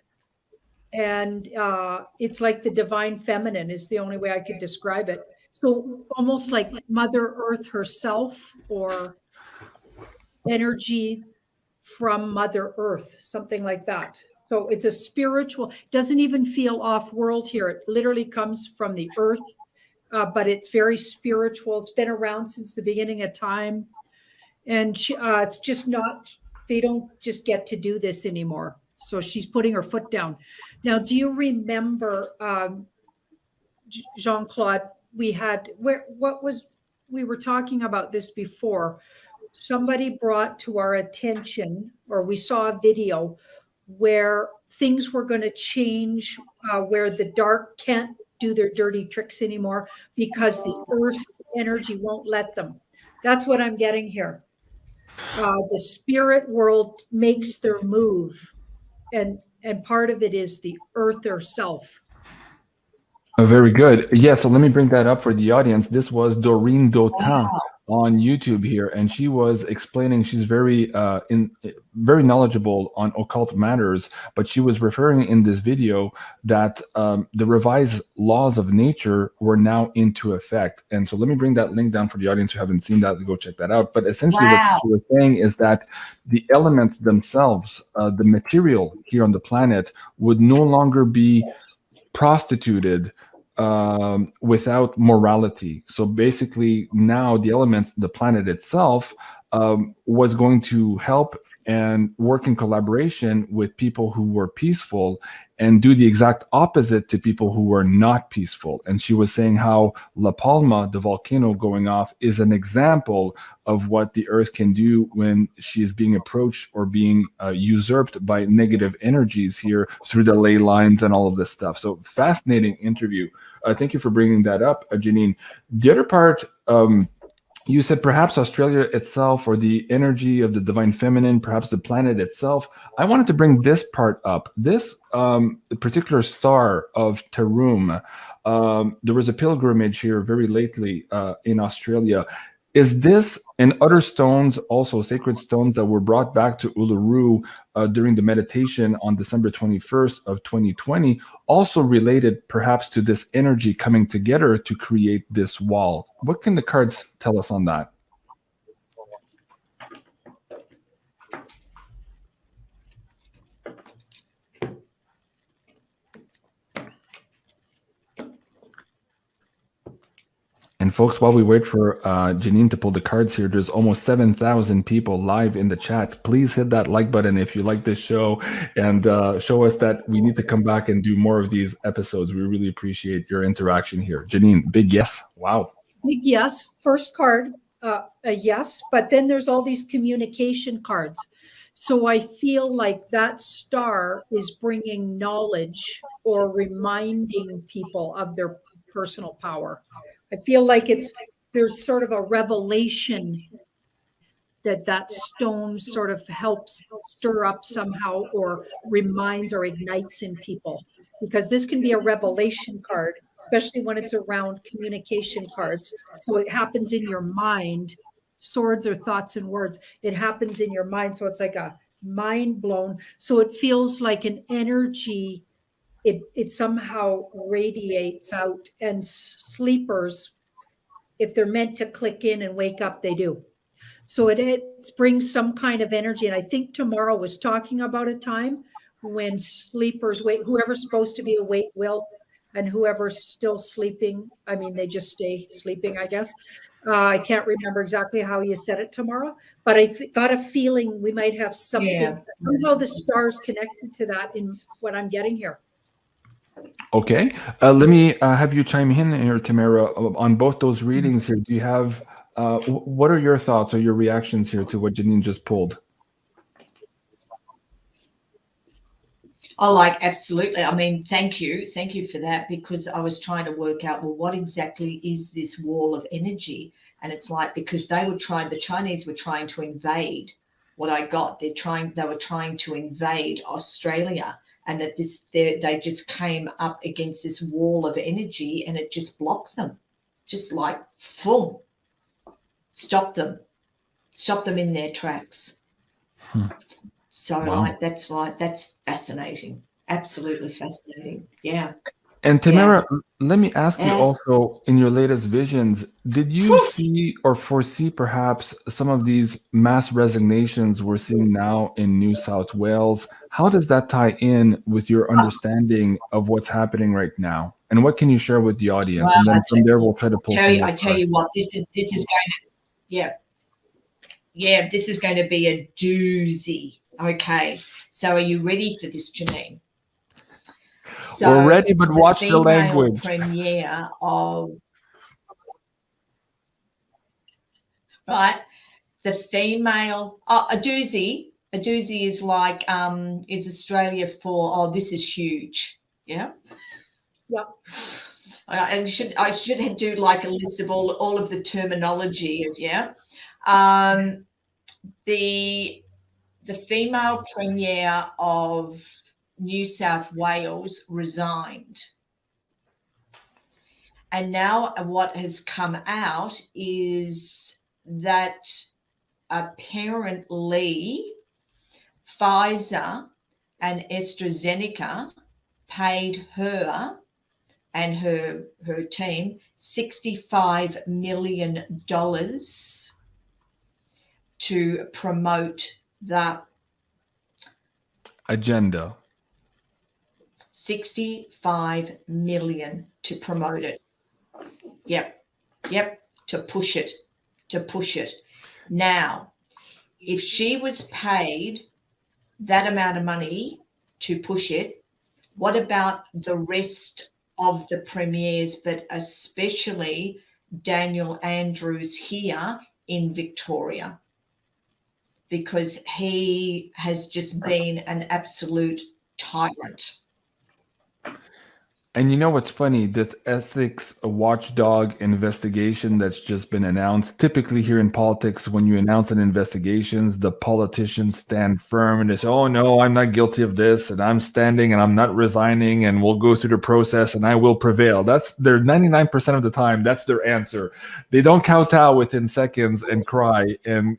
And it's like the divine feminine is the only way I could describe it. So almost like Mother Earth herself, or energy from Mother Earth, something like that. So it's a spiritual, doesn't even feel off world here. It literally comes from the earth. But it's very spiritual. It's been around since the beginning of time. And it's just not, they don't just get to do this anymore. So she's putting her foot down. Now, do you remember, Jean-Claude, we were talking about this before. Somebody brought to our attention, or we saw a video where things were going to change, where the dark can't do their dirty tricks anymore because the earth energy won't let them. That's what I'm getting here. The spirit world makes their move, and part of it is the earth herself. Very good. Yeah, so let me bring that up for the audience. This was Doreen Dautin on YouTube here, and she was explaining, she's very knowledgeable on occult matters, but she was referring in this video that the revised laws of nature were now into effect. And so let me bring that link down for the audience who haven't seen that to go check that out. But essentially what she was saying is that the elements themselves, the material here on the planet, would no longer be prostituted without morality. So basically now the elements, the planet itself, was going to help and work in collaboration with people who were peaceful and do the exact opposite to people who were not peaceful. And she was saying how La Palma, the volcano going off, is an example of what the earth can do when she is being approached or being usurped by negative energies here through the ley lines and all of this stuff. So fascinating interview. Thank you for bringing that up, Janine. The other part, you said perhaps Australia itself, or the energy of the divine feminine, perhaps the planet itself. I wanted to bring this part up. This particular star of Taroom, there was a pilgrimage here very lately in Australia. Is this and other stones, also sacred stones that were brought back to Uluru during the meditation on December 21st of 2020, also related perhaps to this energy coming together to create this wall? What can the cards tell us on that? And folks, while we wait for Janine to pull the cards here, there's almost 7,000 people live in the chat. Please hit that like button if you like this show, and show us that we need to come back and do more of these episodes. We really appreciate your interaction here. Janine, big yes. Wow. Big yes. First card, a yes. But then there's all these communication cards. So I feel like that star is bringing knowledge or reminding people of their personal power. I feel like there's sort of a revelation that stone sort of helps stir up somehow, or reminds or ignites in people, because this can be a revelation card, especially when it's around communication cards. So it happens in your mind. Swords are thoughts and words. It happens in your mind. So it's like a mind blown. So it feels like an energy. It somehow radiates out, and sleepers, if they're meant to click in and wake up, they do. So it brings some kind of energy. And I think tomorrow was talking about a time when sleepers wake, whoever's supposed to be awake will, and whoever's still sleeping, I mean, they just stay sleeping, I guess. I can't remember exactly how you said it tomorrow, but I got a feeling we might have something, somehow the stars connected to that in what I'm getting here. Okay. Let me have you chime in here, Tamara, on both those readings here. Do you have, what are your thoughts or your reactions here to what Janine just pulled? Oh, absolutely. I mean, thank you for that, because I was trying to work out, well, what exactly is this wall of energy? And it's like, because the Chinese were trying to invade what I got. They were trying to invade Australia, and that they just came up against this wall of energy, and it just blocked them, just like, boom, stop them in their tracks. So wow. that's fascinating. Absolutely fascinating. Yeah. And Tamara, let me ask you also, in your latest visions, did you see or foresee perhaps some of these mass resignations we're seeing now in New South Wales? How does that tie in with your understanding of what's happening right now? And what can you share with the audience? And then from there, we'll try to pull some more. I tell you what, this is going to, this is going to be a doozy. Okay. So are you ready for this, Janine? So we're ready, but watch the language. Premiere of the female a doozy. A doozy is like is Australia for this is huge. Yeah. Yeah. I should do like a list of all of the terminology of the female premier of New South Wales resigned. And now what has come out is that apparently Pfizer and AstraZeneca paid her and her team $65 million to promote the agenda. 65 million to promote it. Yep. To push it. Now, if she was paid that amount of money to push it, what about the rest of the premiers, but especially Daniel Andrews here in Victoria? Because he has just been an absolute tyrant. And you know what's funny? This ethics watchdog investigation that's just been announced. Typically, here in politics, when you announce an investigation, the politicians stand firm and they say, "Oh no, I'm not guilty of this, and I'm standing, and I'm not resigning, and we'll go through the process, and I will prevail." That's their 99% of the time. That's their answer. They don't kowtow within seconds and cry and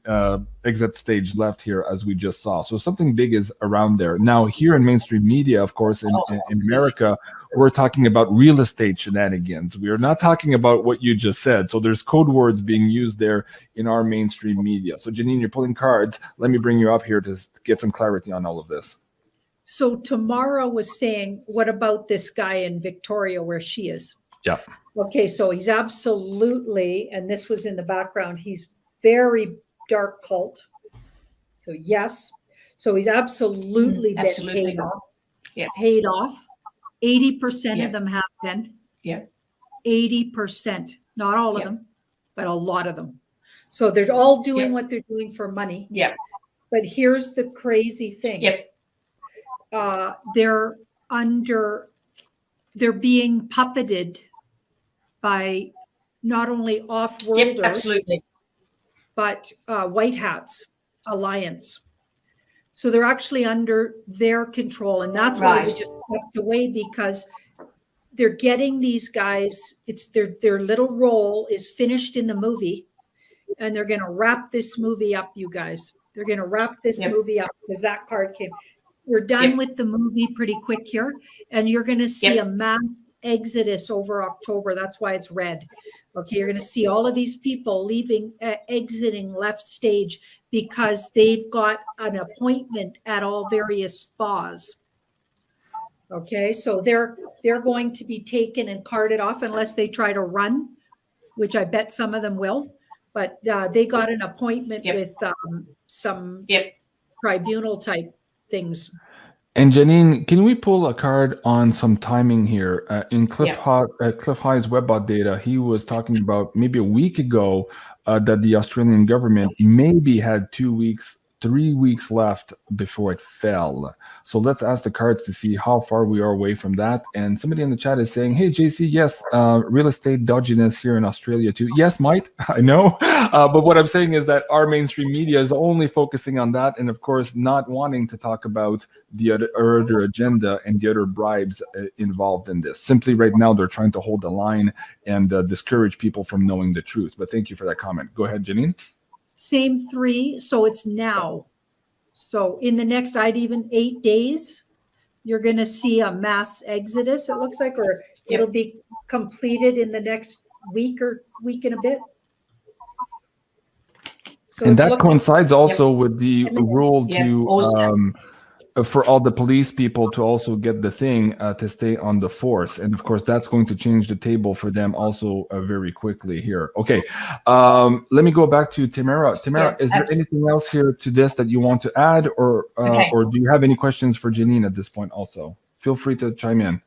exit stage left here, as we just saw. So something big is around there now. Here in mainstream media, of course, in America, we're talking about real estate shenanigans. We are not talking about what you just said. So there's code words being used there in our mainstream media. So Janine, you're pulling cards. Let me bring you up here to get some clarity on all of this. So Tamara was saying, what about this guy in Victoria where she is? Yeah. Okay, so he's absolutely, and this was in the background, he's very dark cult. So yes. So he's absolutely been paid off. Yeah. Paid off. 80% of them have been. Yeah. 80%. Not all of them, but a lot of them. So they're all doing what they're doing for money. Yeah. But here's the crazy thing. They're being puppeted by not only off-worlders, absolutely, but white hats alliance. So they're actually under their control, and that's why we just stepped away, because they're getting these guys. It's their little role is finished in the movie, and they're going to wrap this movie up, you guys. They're going to wrap this movie up because that card came. We're done with the movie pretty quick here, and you're going to see a mass exodus over October. That's why it's red. Okay, you're going to see all of these people leaving, exiting left stage because they've got an appointment at all various spas. Okay, so they're going to be taken and carted off unless they try to run, which I bet some of them will. But they got an appointment with some tribunal type things. And Janine, can we pull a card on some timing here? In Cliff High's Webbot data, he was talking about maybe a week ago that the Australian government maybe had 2 weeks, 3 weeks left before it fell. So let's ask the cards to see how far we are away from that. And somebody in the chat is saying, hey, JC, yes, real estate dodginess here in Australia too. Yes, Mike, I know. But what I'm saying is that our mainstream media is only focusing on that. And of course, not wanting to talk about the other agenda and the other bribes involved in this. Simply right now, they're trying to hold the line and discourage people from knowing the truth. But thank you for that comment. Go ahead, Janine. Same 3, so it's now. So in the next, 8 days, you're going to see a mass exodus, it looks like, or it'll be completed in the next week or week and a bit. So and that coincides also with the rule to for all the police people to also get the thing to stay on the force. And of course, that's going to change the table for them also very quickly here. Okay, let me go back to Tamara. Tamara, is there anything else here to this that you want to add, or do you have any questions for Janine at this point also? Feel free to chime in.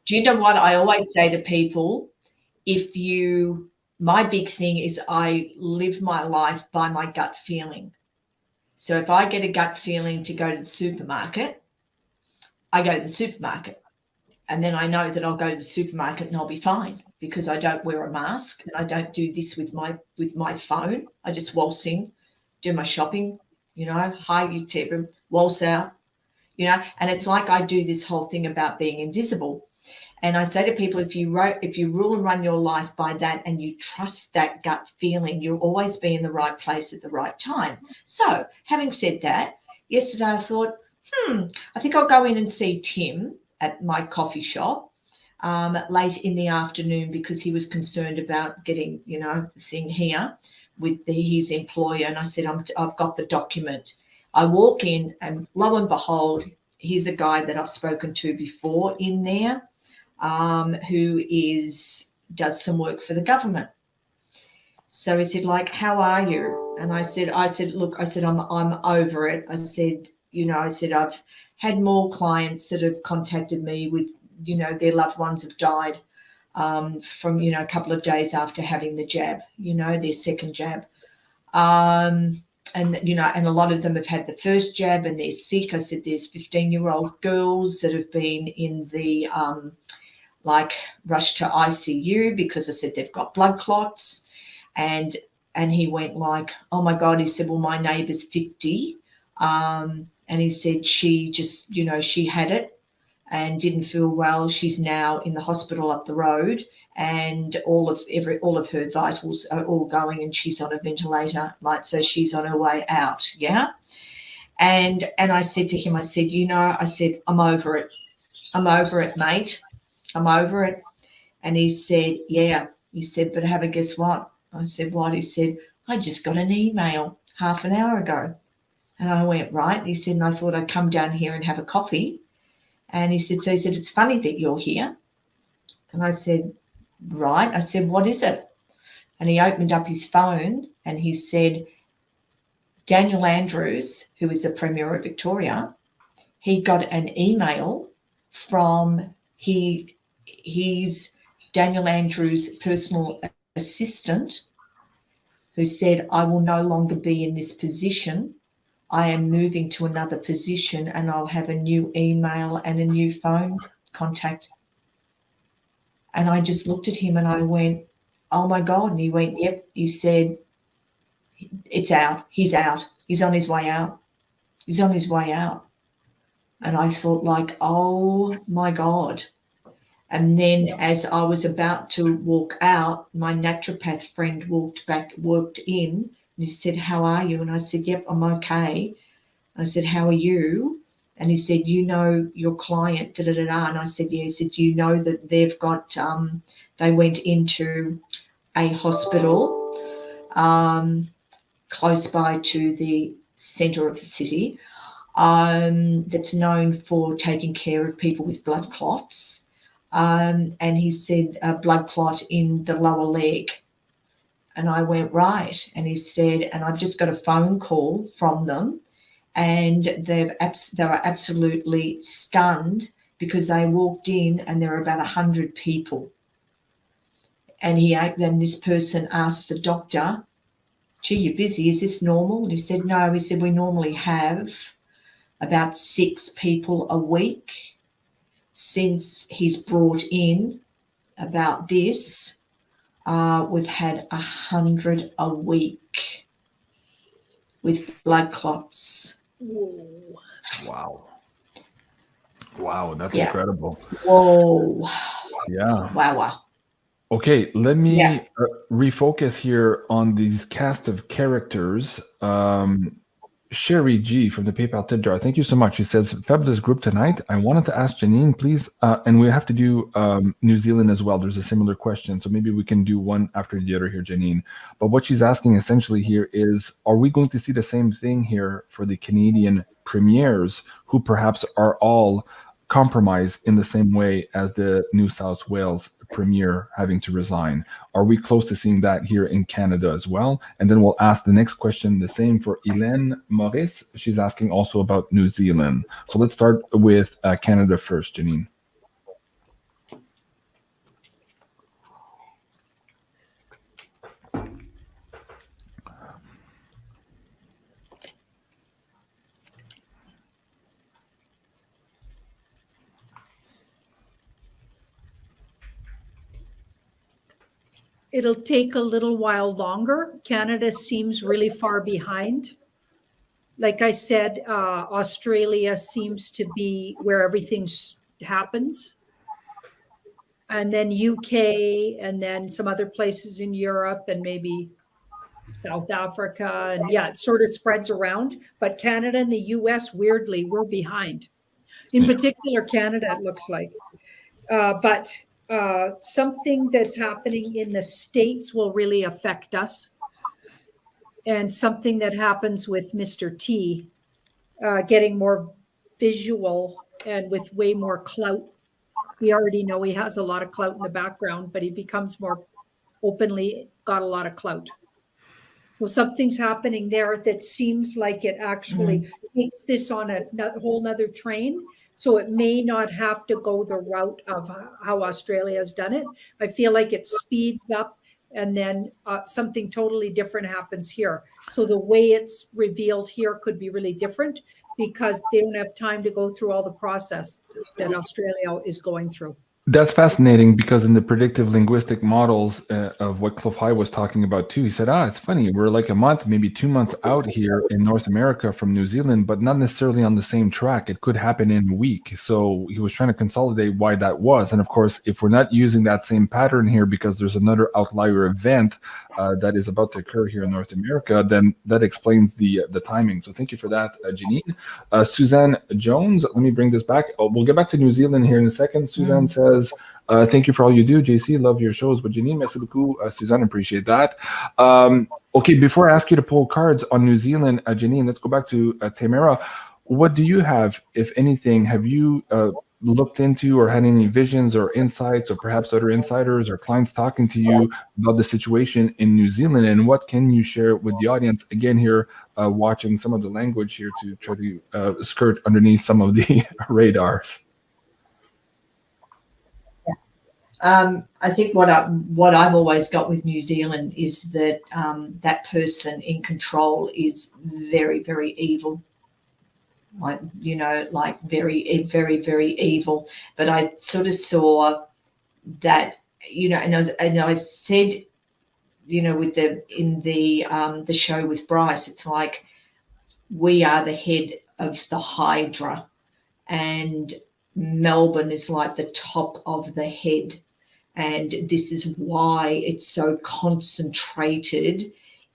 Do you know what I always say to people? My big thing is I live my life by my gut feeling. So if I get a gut feeling to go to the supermarket, I go to the supermarket. And then I know that I'll go to the supermarket and I'll be fine because I don't wear a mask and I don't do this with my phone. I just waltz in, do my shopping, hi, YouTube, waltz out, and it's like I do this whole thing about being invisible. And I say to people, if you rule and run your life by that and you trust that gut feeling, you'll always be in the right place at the right time. So having said that, yesterday I thought, I think I'll go in and see Tim at my coffee shop late in the afternoon because he was concerned about getting, the thing here with his employer. And I said, I've got the document. I walk in and lo and behold, here's a guy that I've spoken to before in there. Who does some work for the government. So he said, how are you? And I said, look, I'm over it. I said, I've had more clients that have contacted me with, their loved ones have died from, a couple of days after having the jab, their second jab. and a lot of them have had the first jab and they're sick. I said there's 15-year-old girls that have been in the rushed to ICU because I said they've got blood clots. And he went like, oh my God, he said, well, my neighbour's 50. And he said she just, she had it and didn't feel well. She's now in the hospital up the road, and all of her vitals are all going, and she's on a ventilator, so she's on her way out. Yeah. And I said to him, I said, I'm over it. I'm over it, mate. I'm over it. And he said, yeah. He said, but have a guess what? I said, what? He said, I just got an email half an hour ago. And I went, right. He said, and I thought I'd come down here and have a coffee. And he said, it's funny that you're here. And I said, right. I said, what is it? And he opened up his phone and he said, Daniel Andrews, who is the Premier of Victoria, he got an email from his Daniel Andrews' personal assistant, who said, I will no longer be in this position. I am moving to another position and I'll have a new email and a new phone contact. And I just looked at him and I went, oh my God. And he went, yep. He said, it's out. He's out. He's on his way out. He's on his way out. And I thought oh my God. And then as I was about to walk out, my naturopath friend walked in, and he said, how are you? And I said, yep, I'm okay. I said, how are you? And he said, your client, da-da-da-da. And I said, yeah. He said, do you know that they've got, they went into a hospital close by to the centre of the city that's known for taking care of people with blood clots. And he said a blood clot in the lower leg. And I went, right. And he said, and I've just got a phone call from them, and they were absolutely stunned because they walked in and there were about 100 people. And then this person asked the doctor, gee, you're busy. Is this normal? And he said, no. He said, we normally have about 6 people a week. Since he's brought in about this, we've had 100 a week with blood clots. Wow. That's incredible. Whoa. Yeah. Wow. Okay, let me refocus here on these cast of characters. Sherry G from the PayPal tip jar. Thank you so much. She says, fabulous group tonight. I wanted to ask Janine, please, and we have to do New Zealand as well. There's a similar question, so maybe we can do one after the other here, Janine. But what she's asking essentially here is, are we going to see the same thing here for the Canadian premiers, who perhaps are all compromised in the same way as the New South Wales premier having to resign? Are we close to seeing that here in Canada as well? And then we'll ask the next question, the same for Hélène Maurice. She's asking also about New Zealand. So let's start with Canada first, Janine. It'll take a little while longer. Canada seems really far behind. Like I said, Australia seems to be where everything happens. And then UK, and then some other places in Europe, and maybe South Africa. And it sort of spreads around. But Canada and the US, weirdly, we're behind. In particular, Canada, it looks like. But something that's happening in the States will really affect us. And something that happens with Mr. T, getting more visual and with way more clout. We already know he has a lot of clout in the background, but he becomes more openly got a lot of clout. So something's happening there that seems like it actually takes this on a whole nother train. So it may not have to go the route of how Australia has done it. I feel like it speeds up and then something totally different happens here. So the way it's revealed here could be really different because they don't have time to go through all the process that Australia is going through. That's fascinating because in the predictive linguistic models of what Cliff High was talking about too, he said, it's funny, we're like a month, maybe 2 months out here in North America from New Zealand, but not necessarily on the same track. It could happen in a week. So he was trying to consolidate why that was. And of course, if we're not using that same pattern here because there's another outlier event that is about to occur here in North America, then that explains the timing. So thank you for that, Janine. Suzanne Jones, let me bring this back. We'll get back to New Zealand here in a second. Suzanne says, thank you for all you do, JC. Love your shows. But Janine, merci beaucoup. Suzanne, appreciate that. Okay, before I ask you to pull cards on New Zealand, Janine, let's go back to Tamara. What do you have, if anything, have you looked into or had any visions or insights or perhaps other insiders or clients talking to you about the situation in New Zealand? And what can you share with the audience, again, here, watching some of the language here to try to skirt underneath some of the radars? I think what I've always got with New Zealand is that that person in control is very, very evil. Like very, very, very evil. But I sort of saw that, and I said, with the show with Bryce, it's like we are the head of the Hydra, and Melbourne is like the top of the head. And this is why it's so concentrated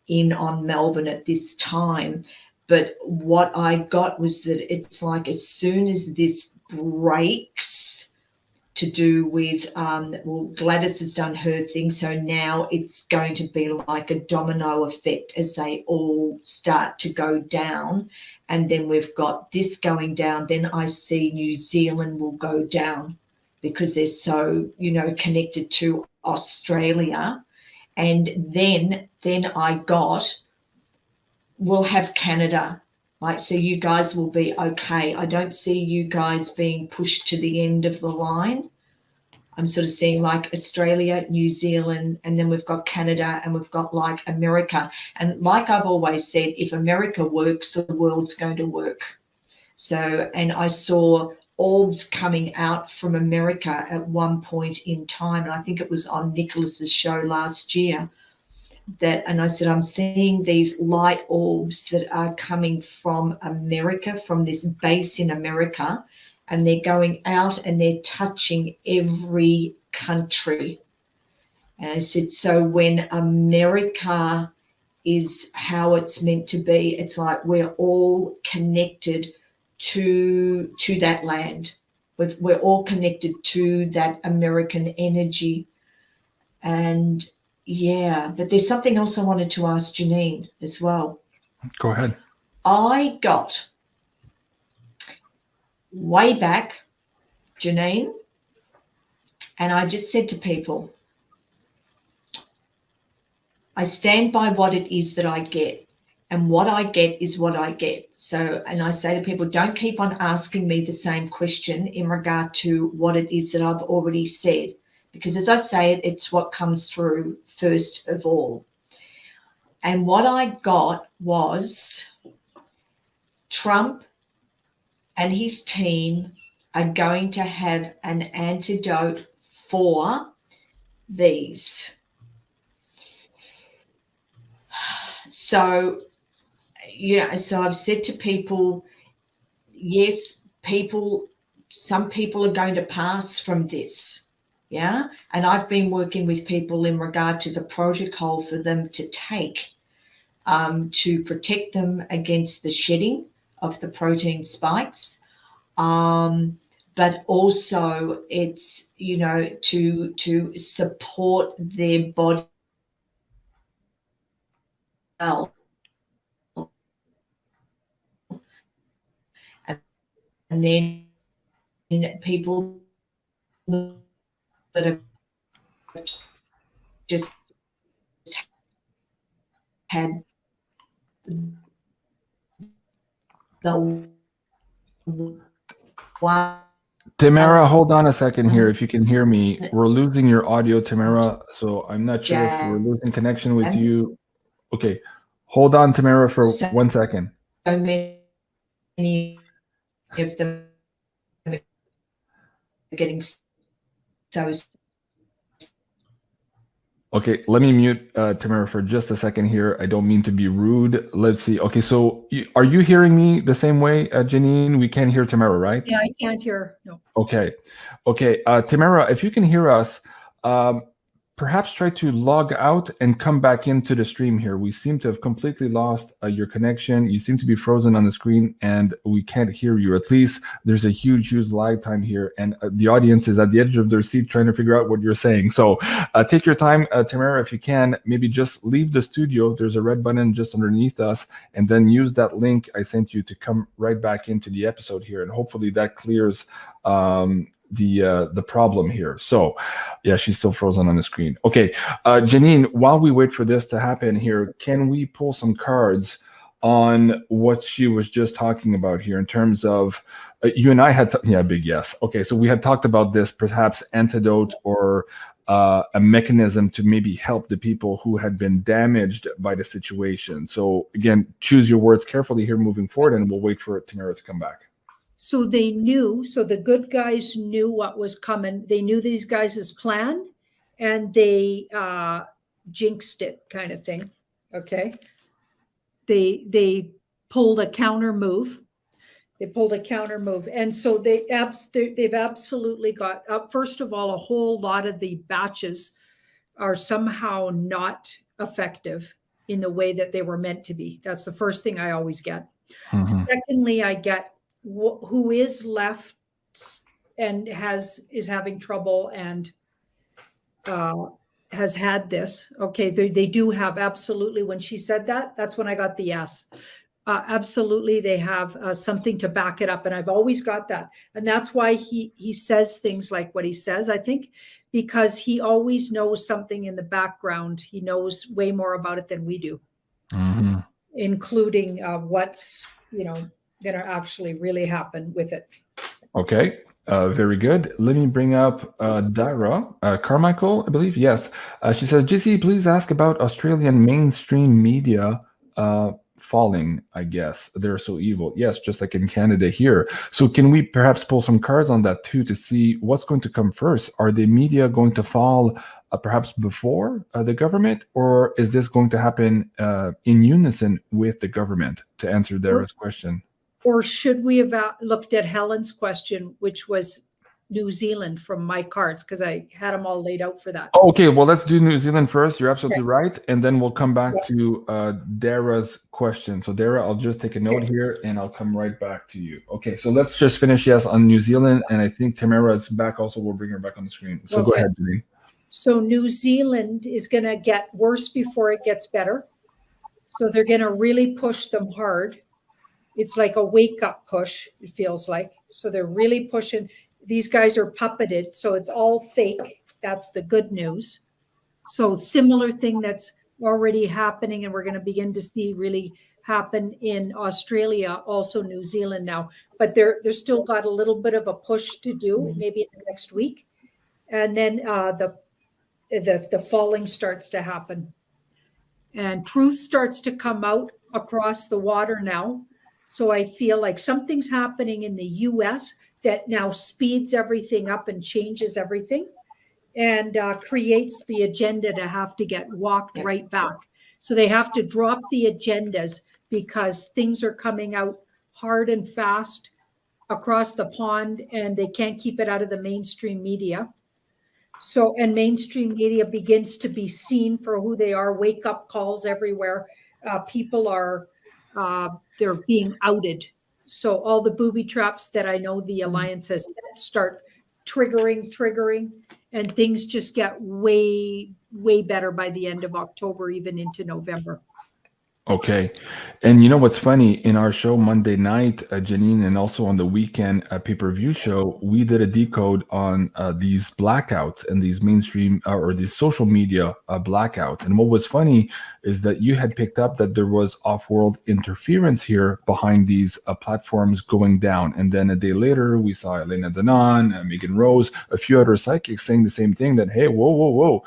in on Melbourne at this time. But what I got was that it's like as soon as this breaks to do with, Gladys has done her thing. So now it's going to be like a domino effect as they all start to go down. And then we've got this going down. Then I see New Zealand will go down because they're so, connected to Australia. And then I got, we'll have Canada, right? So you guys will be okay. I don't see you guys being pushed to the end of the line. I'm sort of seeing like Australia, New Zealand, and then we've got Canada and we've got like America. And like I've always said, if America works, the world's going to work. So, and I saw orbs coming out from America at one point in time. And I think it was on Nicholas's show last year. And I said, I'm seeing these light orbs that are coming from America, from this base in America, and they're going out and they're touching every country. And I said, so when America is how it's meant to be, it's like we're all connected to that land. We're all connected to that American energy. And yeah, but there's something else I wanted to ask Janine as well. Go ahead. I got way back, Janine, and I just said to people, I stand by what it is that I get, and what I get is what I get. So, and I say to people, don't keep on asking me the same question in regard to what it is that I've already said. Because as I say it, it's what comes through first of all. And what I got was Trump and his team are going to have an antidote for these. So, so I've said to people, yes, some people are going to pass from this. Yeah. And I've been working with people in regard to the protocol for them to take to protect them against the shedding of the protein spikes. But also it's, to support their body well. And then people that have just had the one Tamara, hold on a second here. If you can hear me, we're losing your audio, Tamara. So I'm not sure if we're losing connection with you. Okay, hold on, Tamara, for 1 second. So many of them are getting so. Okay, let me mute Tamara for just a second here. I don't mean to be rude. Let's see. Okay, so are you hearing me the same way, Janine? We can't hear Tamara, right? Yeah, I can't hear. No. Okay. Tamara, if you can hear us, perhaps try to log out and come back into the stream here. We seem to have completely lost your connection. You seem to be frozen on the screen and we can't hear you. At least there's a huge lag time here and the audience is at the edge of their seat trying to figure out what you're saying. So take your time, Tamara, if you can, maybe just leave the studio. There's a red button just underneath us and then use that link I sent you to come right back into the episode here. And hopefully that clears the problem here. So yeah, she's still frozen on the screen. Okay, Janine, while we wait for this to happen here, can we pull some cards on what she was just talking about here in terms of you and I had big yes. Okay, so we had talked about this perhaps antidote or a mechanism to maybe help the people who had been damaged by the situation. So again, choose your words carefully here moving forward and we'll wait for Tamara to come back. So they knew, so the good guys knew what was coming. They knew these guys' plan and they jinxed it kind of thing. Okay. They pulled a counter move. And so they've absolutely got up. First of all, a whole lot of the batches are somehow not effective in the way that they were meant to be. That's the first thing I always get. Mm-hmm. Secondly, I get who is left and is having trouble and has had this. Okay, they do have absolutely. When she said that, that's when I got the yes. Absolutely, they have something to back it up, and I've always got that, and that's why he says things like what he says. I think because he always knows something in the background. He knows way more about it than we do, mm-hmm. including what's going to actually really happen with it. Okay, very good. Let me bring up Dara Carmichael, I believe. Yes, she says, JC, please ask about Australian mainstream media falling, I guess. They're so evil. Yes, just like in Canada here. So can we perhaps pull some cards on that too to see what's going to come first? Are the media going to fall perhaps before the government, or is this going to happen in unison with the government, to answer Dara's question? Or should we have looked at Helen's question, which was New Zealand from my cards, because I had them all laid out for that. Okay, well, let's do New Zealand first. You're absolutely right. And then we'll come back to Dara's question. So Dara, I'll just take a note here and I'll come right back to you. Okay, so let's just finish, yes, on New Zealand. And I think Tamara's back also. We'll bring her back on the screen. So go ahead, Janine. So New Zealand is going to get worse before it gets better. So they're going to really push them hard. It's like a wake-up push, it feels like. So they're really pushing. These guys are puppeted, so it's all fake. That's the good news. So similar thing that's already happening, and we're going to begin to see really happen in Australia, also New Zealand now. But they're still got a little bit of a push to do, maybe in the next week. And then the falling starts to happen. And truth starts to come out across the water now. So I feel like something's happening in the US that now speeds everything up and changes everything and creates the agenda to have to get walked right back. So they have to drop the agendas because things are coming out hard and fast across the pond and they can't keep it out of the mainstream media. So, and mainstream media begins to be seen for who they are, wake up calls everywhere. People are, they're being outed. So all the booby traps that I know the Alliance has start triggering, and things just get way, way better by the end of October, even into November. Okay. And you know what's funny? In our show Monday night, Janine, and also on the weekend pay-per-view show, we did a decode on these blackouts and these mainstream or these social media blackouts. And what was funny is that you had picked up that there was off-world interference here behind these platforms going down. And then a day later, we saw Elena Danan, Megan Rose, a few other psychics saying the same thing, that, hey, whoa,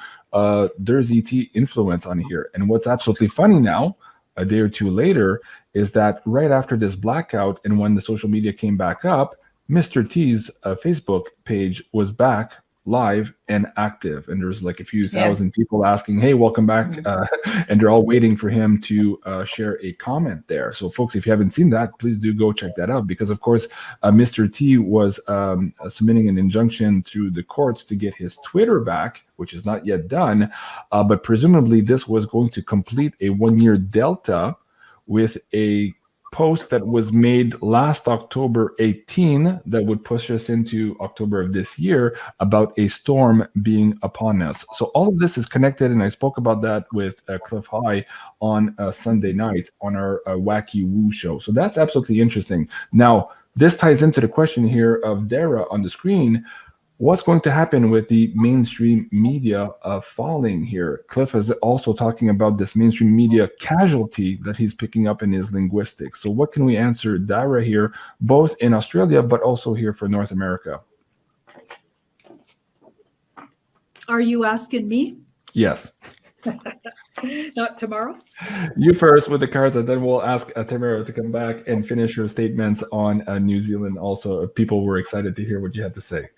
there's ET influence on here. And what's absolutely funny now, a day or two later, is that right after this blackout and when the social media came back up, Mr. T's Facebook page was back live and active. And there's like a few thousand people asking, hey, welcome back. And they're all waiting for him to share a comment there. So folks, if you haven't seen that, please do go check that out, because of course, Mr. T was submitting an injunction through the courts to get his Twitter back, which is not yet done. But presumably this was going to complete a 1-year delta with a post that was made last October 18 that would push us into October of this year about a storm being upon us. So all of this is connected, and I spoke about that with Cliff High on Sunday night on our Wacky Woo show. So that's absolutely interesting. Now, this ties into the question here of Dara on the screen. What's going to happen with the mainstream media falling here? Cliff is also talking about this mainstream media casualty that he's picking up in his linguistics. So what can we answer Dara here, both in Australia, but also here for North America? Are you asking me? Yes. Not tomorrow? You first with the cards, and then we'll ask Tamara to come back and finish her statements on New Zealand. Also, people were excited to hear what you had to say.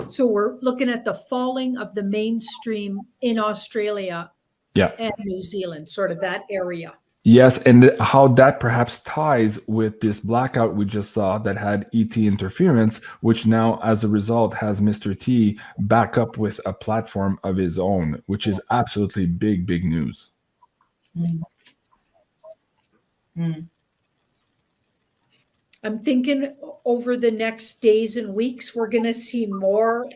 So we're looking at the falling of the mainstream in Australia and New Zealand, sort of that area. Yes, and how that perhaps ties with this blackout we just saw that had ET interference, which now, as a result, has Mr. T back up with a platform of his own, which is absolutely big news. I'm thinking over the next days and weeks, we're going to see more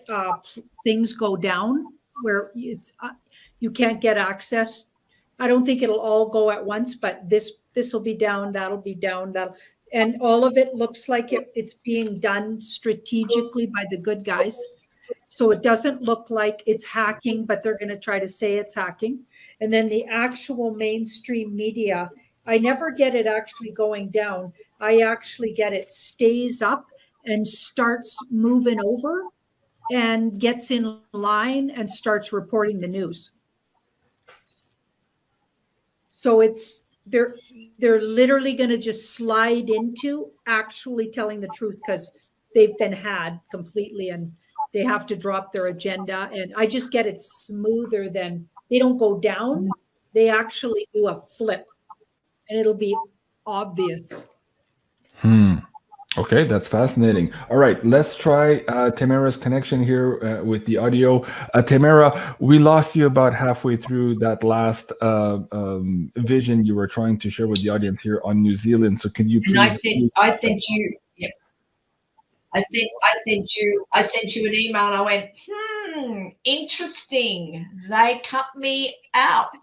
things go down where it's you can't get access. I don't think it'll all go at once, but this will be down, that'll be down, and all of it looks like it's being done strategically by the good guys. So it doesn't look like it's hacking, but they're going to try to say it's hacking. And then the actual mainstream media, I never get it actually going down. I actually get it stays up and starts moving over and gets in line and starts reporting the news. So they're literally going to just slide into actually telling the truth, because they've been had completely and they have to drop their agenda. And I just get it smoother than, they don't go down. They actually do a flip and it'll be obvious. Okay, that's fascinating. All right, let's try Tamara's connection here with the audio. Tamara, we lost you about halfway through that last vision you were trying to share with the audience here on New Zealand. So can you please? And I sent you. Yeah. I sent you an email, and I went, interesting. They cut me out.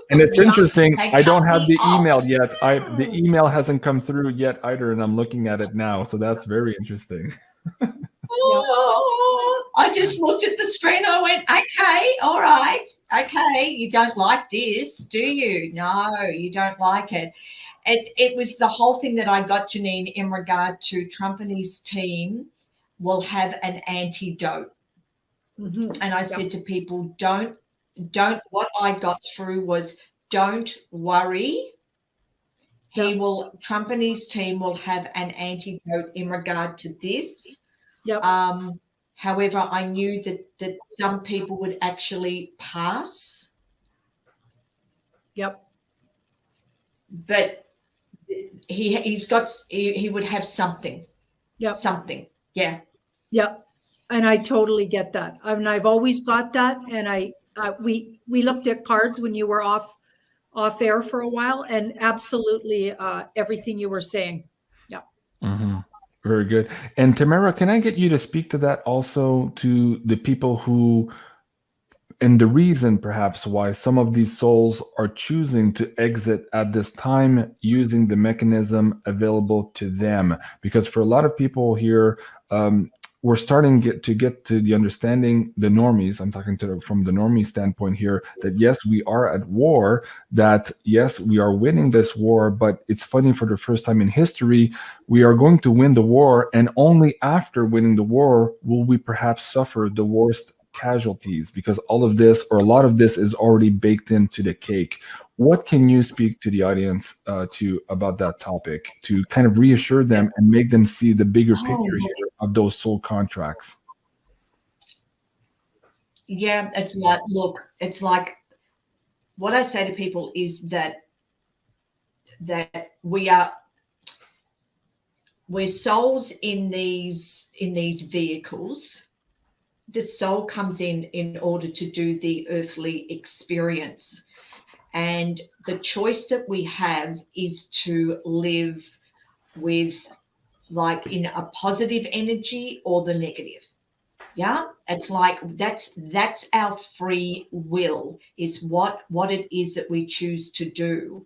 And it's interesting. I don't have the email yet. The email hasn't come through yet either, and I'm looking at it now. So that's very interesting. I just looked at the screen. I went, okay, all right, okay. You don't like this, do you? No, you don't like it. It was the whole thing that I got, Janine, in regard to Trump and his team will have an antidote. And I said to people, don't, what I got through was, don't worry. Trump and his team will have an antidote in regard to this. However, I knew that some people would actually pass. But he would have something. Something. And I totally get that. I mean, I've always got that. And we looked at cards when you were off air for a while, and absolutely everything you were saying. Very good. And Tamara, can I get you to speak to that also, to the people who and the reason perhaps why some of these souls are choosing to exit at this time using the mechanism available to them. Because for a lot of people here, we're starting to get to the understanding, the normies, I'm talking from the normie standpoint here, that yes, we are at war, that yes, we are winning this war, but it's funny, for the first time in history, we are going to win the war, and only after winning the war will we perhaps suffer the worst casualties, because all of this, or a lot of this, is already baked into the cake. What can you speak to the audience about that topic, to kind of reassure them and make them see the bigger picture here of those soul contracts? Yeah, it's like, look, it's like, what I say to people is that we're souls in these vehicles. The soul comes in order to do the earthly experience. And the choice that we have is to live with, like, in a positive energy or the negative. Yeah, it's like that's our free will, is what it is that we choose to do.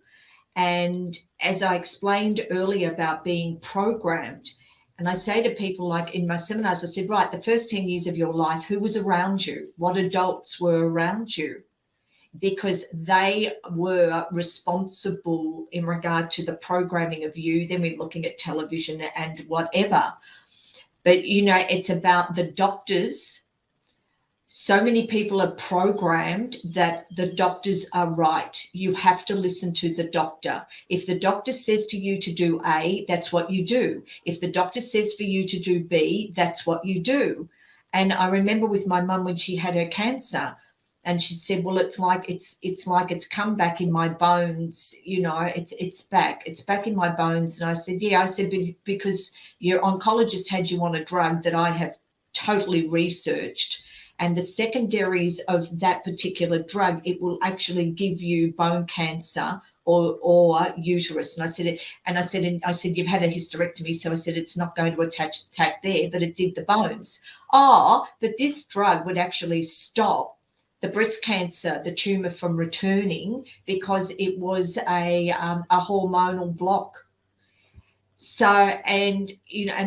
And as I explained earlier about being programmed, and I say to people, like in my seminars, I said, right, the first 10 years of your life, who was around you? What adults were around you? Because they were responsible in regard to the programming of you. Then we're looking at television and whatever. But, it's about the doctors. So many people are programmed that the doctors are right. You have to listen to the doctor. If the doctor says to you to do A, that's what you do. If the doctor says for you to do B, that's what you do. And I remember with my mum when she had her cancer, and she said, well, it's like it's come back in my bones, it's back in my bones. And I said, yeah, I said, because your oncologist had you on a drug that I have totally researched. And the secondaries of that particular drug, it will actually give you bone cancer or uterus. And I said, you've had a hysterectomy. So I said, it's not going to attack there, but it did the bones. Oh, but this drug would actually stop the breast cancer, the tumor, from returning, because it was a hormonal block. So, and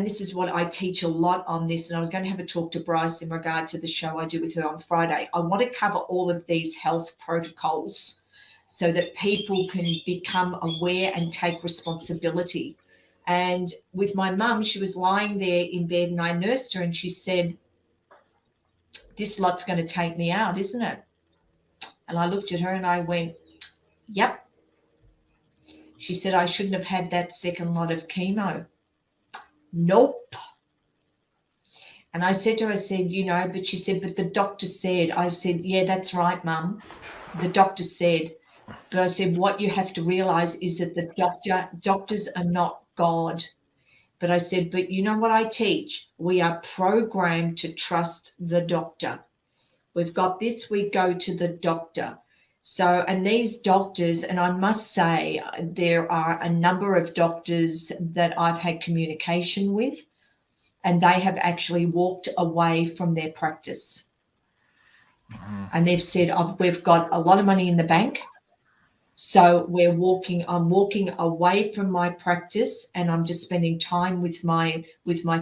this is what I teach a lot on this, and I was going to have a talk to Bryce in regard to the show I do with her on Friday. I want to cover all of these health protocols so that people can become aware and take responsibility. And with my mum, she was lying there in bed and I nursed her, and she said, this lot's going to take me out, isn't it? And I looked at her and I went, yep. She said, I shouldn't have had that second lot of chemo. Nope. And I said to her, I said, but she said, but the doctor said. I said, yeah, that's right, Mum. The doctor said. But I said, what you have to realize is that the doctors are not God. But I said, but you know what I teach? We are programmed to trust the doctor. We've got this, we go to the doctor. So, and these doctors, and I must say, there are a number of doctors that I've had communication with, and they have actually walked away from their practice. Mm-hmm. And they've said, we've got a lot of money in the bank. So I'm walking away from my practice, and I'm just spending time with my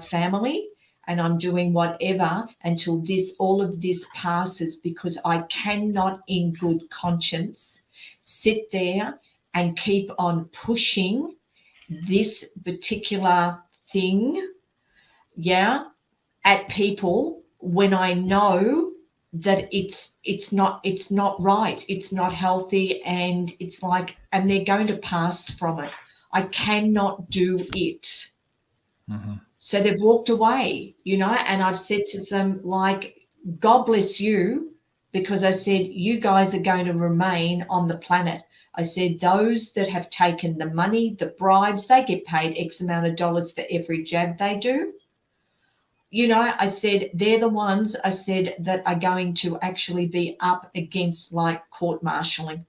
family, and I'm doing whatever until all of this passes, because I cannot in good conscience sit there and keep on pushing this particular thing, at people when I know that it's not right, it's not healthy, and it's like, and they're going to pass from it. I cannot do it. Mm-hmm. So they've walked away, and I've said to them, like, God bless you, because I said, you guys are going to remain on the planet. I said, those that have taken the money, the bribes, they get paid X amount of dollars for every jab they do. I said, they're the ones, I said, that are going to actually be up against, like, court-martialing.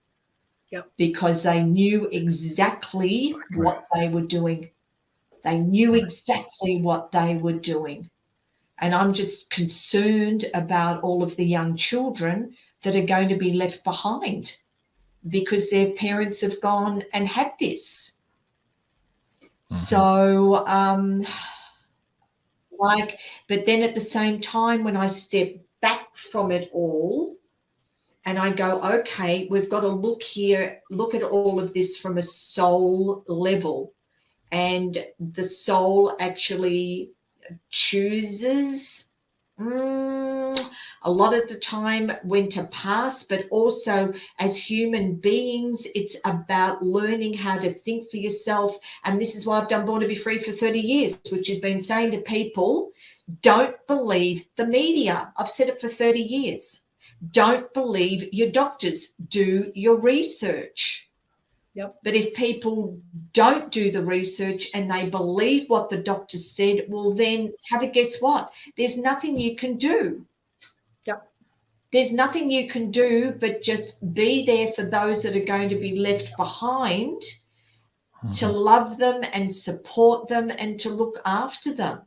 Yep. Because they knew exactly what they were doing. They knew exactly what they were doing. And I'm just concerned about all of the young children that are going to be left behind because their parents have gone and had this. So, but then at the same time, when I step back from it all and I go, okay, we've got to look at all of this from a soul level. And the soul actually chooses a lot of the time when to pass, but also as human beings, it's about learning how to think for yourself. And this is why I've done Born to Be Free for 30 years, which has been saying to people, don't believe the media. I've said it for 30 years. Don't believe your doctors. Do your research. Yep. But if people don't do the research and they believe what the doctor said, well, then have a guess what? There's nothing you can do. Yep. There's nothing you can do but just be there for those that are going to be left behind, to love them and support them and to look after them.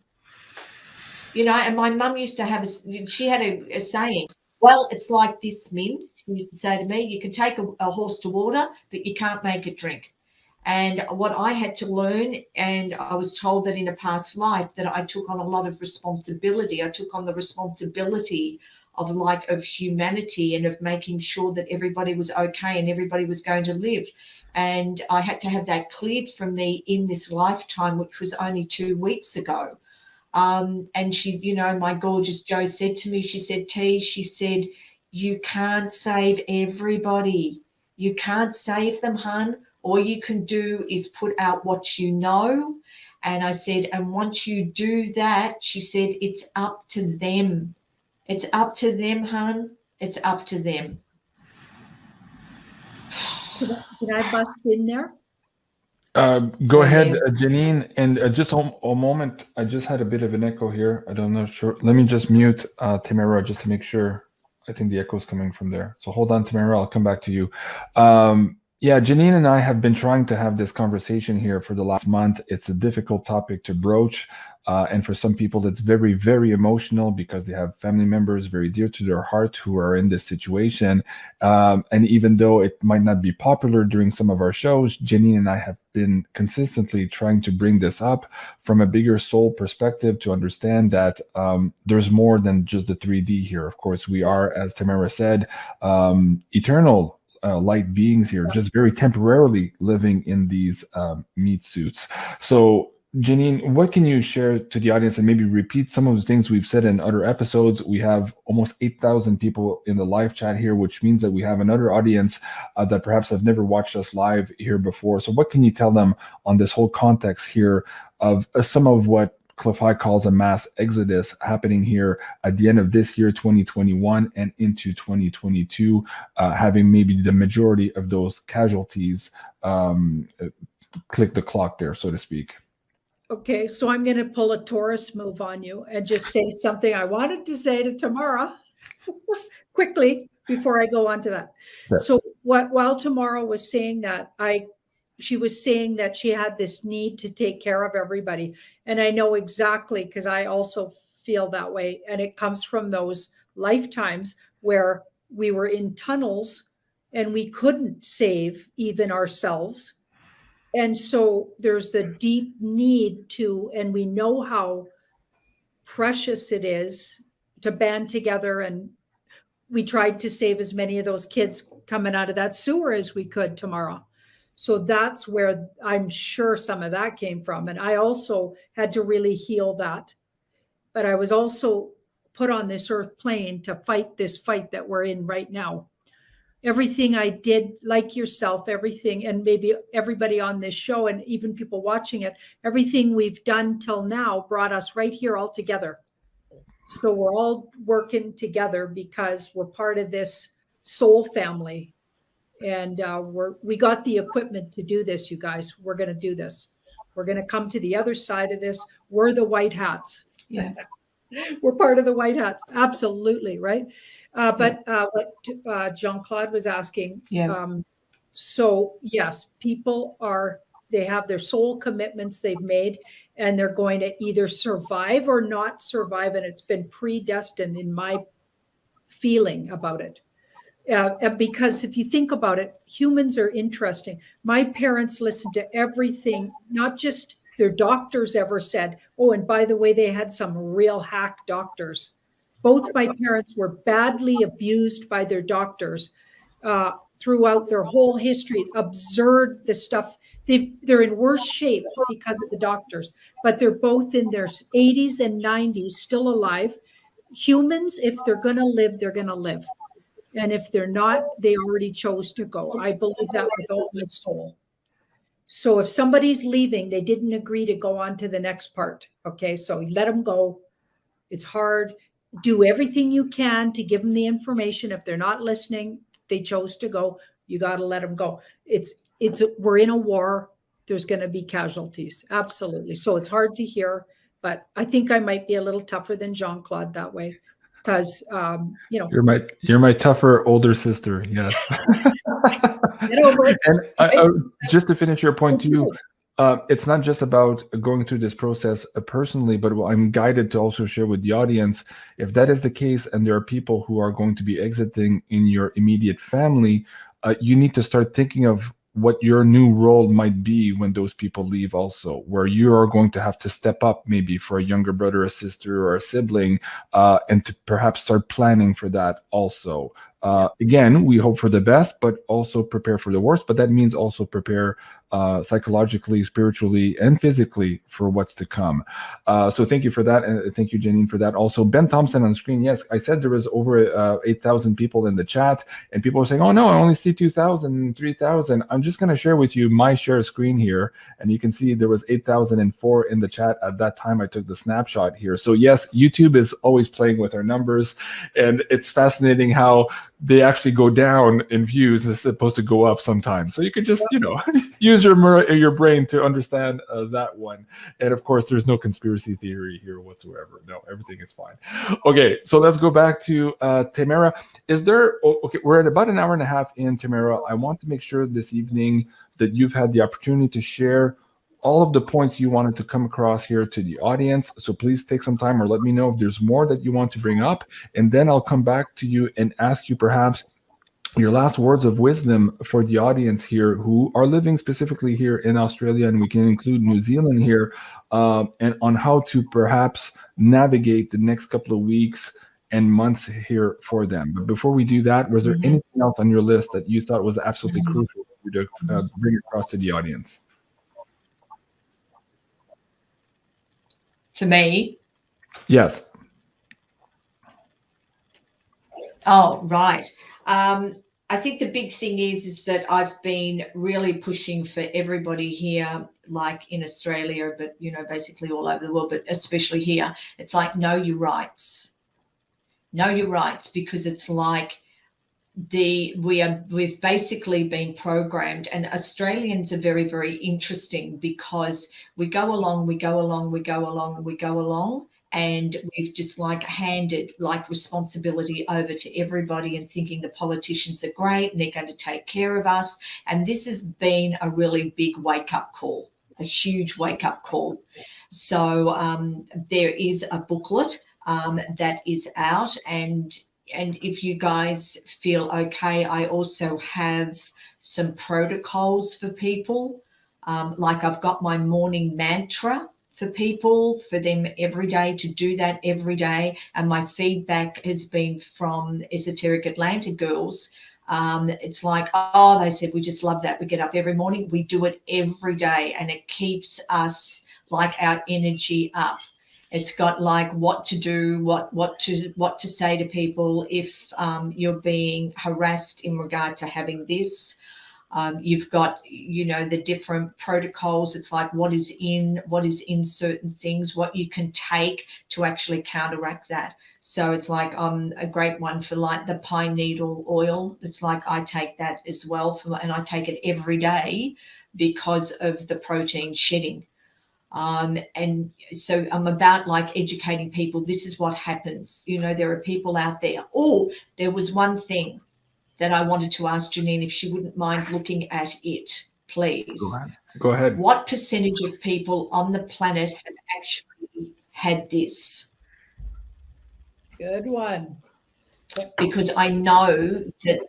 You know, and my mum used to have, she had a saying, well, it's like this, Min. She used to say to me, you can take a horse to water, but you can't make it drink. And what I had to learn, and I was told that in a past life that I took on a lot of responsibility. I took on the responsibility of humanity and of making sure that everybody was okay and everybody was going to live. And I had to have that cleared from me in this lifetime, which was only 2 weeks ago. And she, you know, my gorgeous Jo said to me, she said, T, she said, you can't save everybody. You can't save them, hun. All you can do is put out what you know. And I said, and once you do that, she said, it's up to them. It's up to them, hun. It's up to them. Can I bust in there? Go ahead, Janine. And just a moment. I just had a bit of an echo here. I don't know. Sure. Let me just mute Tamara just to make sure. I think the echo is coming from there. So hold on, Tamara. I'll come back to you. Yeah, Janine and I have been trying to have this conversation here for the last month. It's a difficult topic to broach. And for some people, it's very, very emotional because they have family members very dear to their heart who are in this situation. And even though it might not be popular during some of our shows, Janine and I have been consistently trying to bring this up from a bigger soul perspective to understand that there's more than just the 3D here. Of course, we are, as Tamara said, eternal light beings here, just very temporarily living in these meat suits. So Janine, what can you share to the audience and maybe repeat some of the things we've said in other episodes? We have almost 8,000 people in the live chat here, which means that we have another audience that perhaps have never watched us live here before. So what can you tell them on this whole context here of some of what Claude calls a mass exodus happening here at the end of this year, 2021, and into 2022, having maybe the majority of those casualties click the clock there, so to speak? Okay, so I'm going to pull a Taurus move on you and just say something I wanted to say to Tamara quickly before I go on to that. Yeah. So while Tamara was saying that, she was saying that she had this need to take care of everybody. And I know exactly, because I also feel that way. And it comes from those lifetimes where we were in tunnels and we couldn't save even ourselves. And so there's the deep need to, and we know how precious it is to band together. And we tried to save as many of those kids coming out of that sewer as we could tomorrow. So that's where I'm sure some of that came from. And I also had to really heal that. But I was also put on this earth plane to fight this fight that we're in right now. Everything I did, like yourself, everything, and maybe everybody on this show and even people watching it, everything we've done till now brought us right here all together. So we're all working together because we're part of this soul family. And we got the equipment to do this, you guys. We're going to do this. We're going to come to the other side of this. We're the white hats. Yeah. We're part of the white hats. Absolutely, right? But what Jean-Claude was asking, so yes, people they have their soul commitments they've made, and they're going to either survive or not survive, and it's been predestined in my feeling about it. Because if you think about it, humans are interesting. My parents listened to everything, not just their doctors ever said. Oh, and by the way, they had some real hack doctors. Both my parents were badly abused by their doctors throughout their whole history. It's absurd, the stuff. They're in worse shape because of the doctors, but they're both in their 80s and 90s, still alive. Humans, if they're going to live, they're going to live. And if they're not, they already chose to go. I believe that with all my soul. So if somebody's leaving, they didn't agree to go on to the next part. Okay, so let them go. It's hard. Do everything you can to give them the information. If they're not listening, they chose to go. You got to let them go. We're in a war. There's going to be casualties. Absolutely. So it's hard to hear, but I think I might be a little tougher than Jean-Claude that way. Because you're my tougher older sister. Yes. Get over it. And just to finish your point too, it's not just about going through this process personally, but I'm guided to also share with the audience. If that is the case, and there are people who are going to be exiting in your immediate family, you need to start thinking of what your new role might be when those people leave also, where you are going to have to step up maybe for a younger brother, a sister, or a sibling, and to perhaps start planning for that also. Again, we hope for the best, but also prepare for the worst. But that means also prepare psychologically, spiritually, and physically for what's to come. So thank you for that. And thank you, Janine, for that. Also, Ben Thompson on screen. Yes, I said there was over 8,000 people in the chat, and people are saying, oh, no, I only see 2,000, 3,000. I'm just going to share with you my share screen here. And you can see there was 8,004 in the chat at that time I took the snapshot here. So yes, YouTube is always playing with our numbers. And it's fascinating how they actually go down in views. It's supposed to go up sometimes. So you can just, use your brain to understand that one. And of course, there's no conspiracy theory here whatsoever. No, everything is fine. Okay, so let's go back to Tamara. Okay, we're at about an hour and a half in, Tamara. I want to make sure this evening that you've had the opportunity to share all of the points you wanted to come across here to the audience. So please take some time or let me know if there's more that you want to bring up. And then I'll come back to you and ask you perhaps your last words of wisdom for the audience here who are living specifically here in Australia, and we can include New Zealand here, and on how to perhaps navigate the next couple of weeks and months here for them. But before we do that, was there anything else on your list that you thought was absolutely crucial for you to bring across to the audience? For me? Yes. Oh, right. I think the big thing is that I've been really pushing for everybody here, like in Australia, but, basically all over the world, but especially here. It's like, know your rights. Know your rights, because it's like we've basically been programmed, and Australians are very, very interesting because we go along, and we've just handed responsibility over to everybody and thinking the politicians are great and they're going to take care of us. And this has been a really big wake-up call, a huge wake-up call. So there is a booklet that is out, and if you guys feel okay, I also have some protocols for people. I've got my morning mantra for people, for them every day to do that every day. And my feedback has been from Esoteric Atlanta girls. It's like, oh, they said, we just love that. We get up every morning. We do it every day, and it keeps us our energy up. It's got what to do, what to say to people if you're being harassed in regard to having this. You've got, the different protocols. It's like what is in certain things, what you can take to actually counteract that. So it's like a great one for the pine needle oil. It's like I take that as well, and I take it every day because of the protein shedding. And so I'm about educating people. This is what happens. There are people out there. Oh, there was one thing that I wanted to ask Janine if she wouldn't mind looking at it, please. Go ahead. What percentage of people on the planet have actually had this? Good one. Because I know that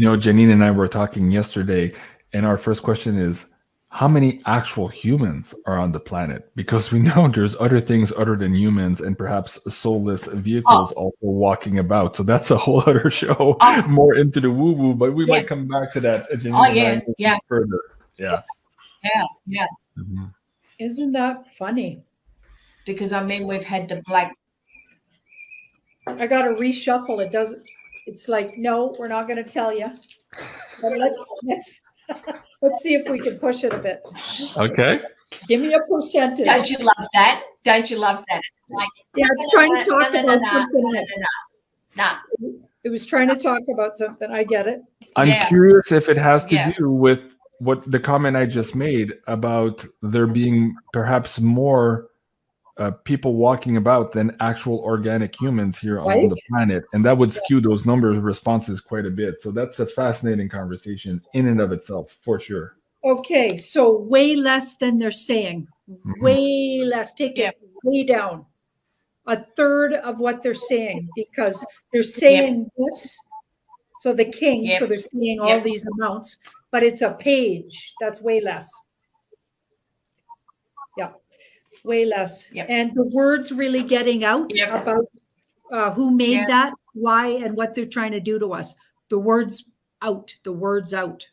You know, Janine and I were talking yesterday, and our first question is, how many actual humans are on the planet? Because we know there's other things other than humans and perhaps soulless vehicles also walking about. So that's a whole other show, more into the woo-woo, but we might come back to that, Janine, further. Yeah. Mm-hmm. Isn't that funny? Because, I mean, we've had the black. I got to reshuffle. It doesn't. It's like, no, we're not going to tell you. But let's see if we can push it a bit. Okay. Give me a percentage. Don't you love that? Don't you love that? It's like, it's trying to talk about something. It was trying to talk about something. I get it. I'm curious if it has to do with what the comment I just made about there being perhaps more people walking about than actual organic humans here on the planet, and that would skew those numbers responses quite a bit. So that's a fascinating conversation in and of itself, for sure. Okay, so way less than they're saying. Way less. Take it way down. A third of what they're saying, because they're saying this. So the king, so they're saying all these amounts, but it's a page. That's way less. Yeah. Way less. And the words really getting out about who made that, why, and what they're trying to do to us. The words out.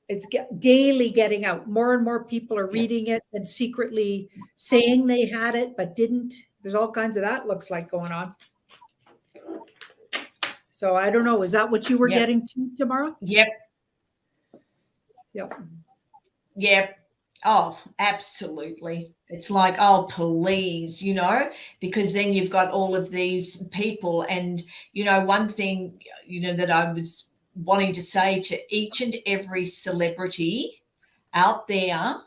It's daily getting out. More and more people are reading it and secretly saying they had it, but didn't. There's all kinds of that looks like going on. So I don't know. Is that what you were getting to tomorrow? Yep. Yep. Oh, absolutely. It's like, oh, please, because then you've got all of these people. And, one thing, that I was wanting to say to each and every celebrity out there,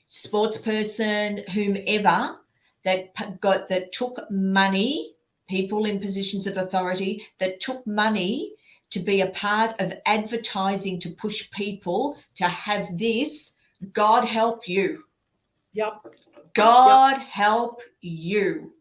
sports person, whomever, that took money, people in positions of authority that took money to be a part of advertising to push people to have this. God help you. Yep. God help you.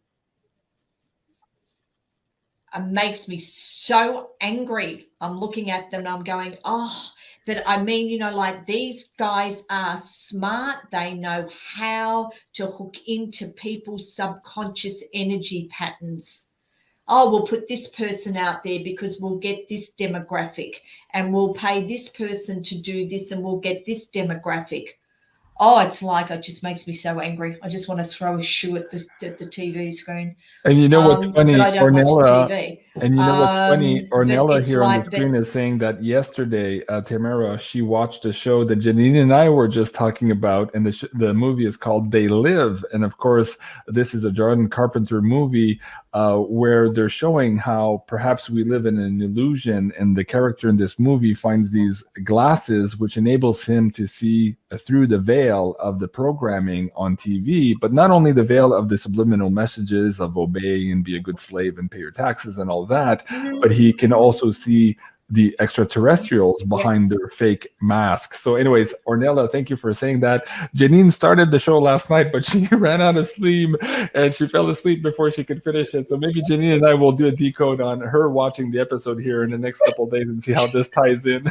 It makes me so angry. I'm looking at them and I'm going, but I mean, like these guys are smart. They know how to hook into people's subconscious energy patterns. Oh, we'll put this person out there because we'll get this demographic, and we'll pay this person to do this and we'll get this demographic. Oh, it's like, it just makes me so angry. I just want to throw a shoe at the TV screen. And you know what's funny, but I don't watch the TV. And you know what's funny, Ornella here on the screen is saying that yesterday, Tamara, she watched a show that Janine and I were just talking about, and the movie is called They Live. And of course, this is a John Carpenter movie where they're showing how perhaps we live in an illusion, and the character in this movie finds these glasses which enables him to see through the veil of the programming on TV, but not only the veil of the subliminal messages of obey and be a good slave and pay your taxes and all that, but he can also see the extraterrestrials behind their fake masks. So anyways, Ornella, thank you for saying that. Janine started the show last night, but she ran out of steam and she fell asleep before she could finish it. So maybe Janine and I will do a decode on her watching the episode here in the next couple of days and see how this ties in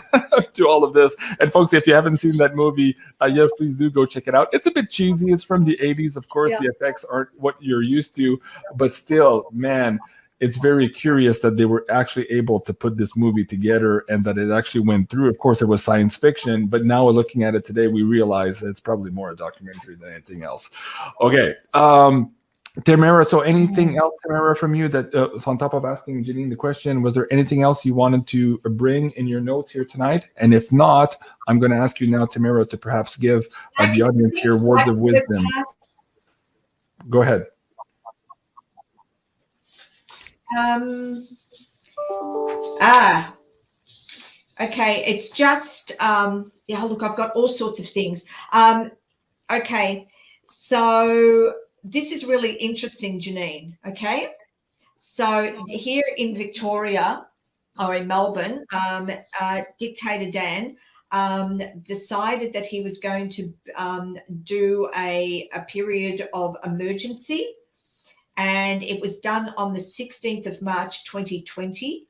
to all of this. And folks, if you haven't seen that movie, yes, please do go check it out. It's a bit cheesy. It's from the 80s. Of course, the effects aren't what you're used to, but still, man, it's very curious that they were actually able to put this movie together and that it actually went through. Of course, it was science fiction, but now looking at it today, we realize it's probably more a documentary than anything else. Okay. Tamara, so anything else, Tamara, from you that so on top of asking Janine the question, was there anything else you wanted to bring in your notes here tonight? And if not, I'm going to ask you now, Tamara, to perhaps give the audience here words of wisdom. Go ahead. Okay, it's just look, I've got all sorts of things. Okay, so this is really interesting, Janine. Okay, so here in Victoria or in Melbourne, Dictator Dan decided that he was going to do a period of emergency. And it was done on the 16th of March, 2020.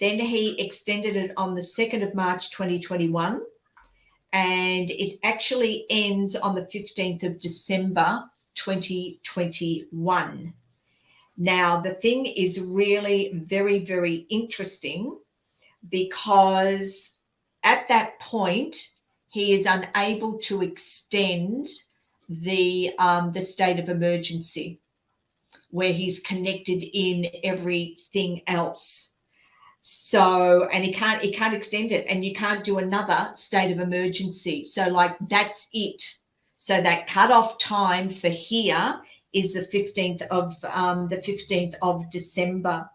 Then he extended it on the 2nd of March 2021, and it actually ends on the 15th of December 2021. Now, the thing is really very, very interesting, because at that point, he is unable to extend the state of emergency, where he's connected in everything else. So, and he can't extend it, and you can't do another state of emergency. So, like, that's it. So that cutoff time for here is the 15th of December.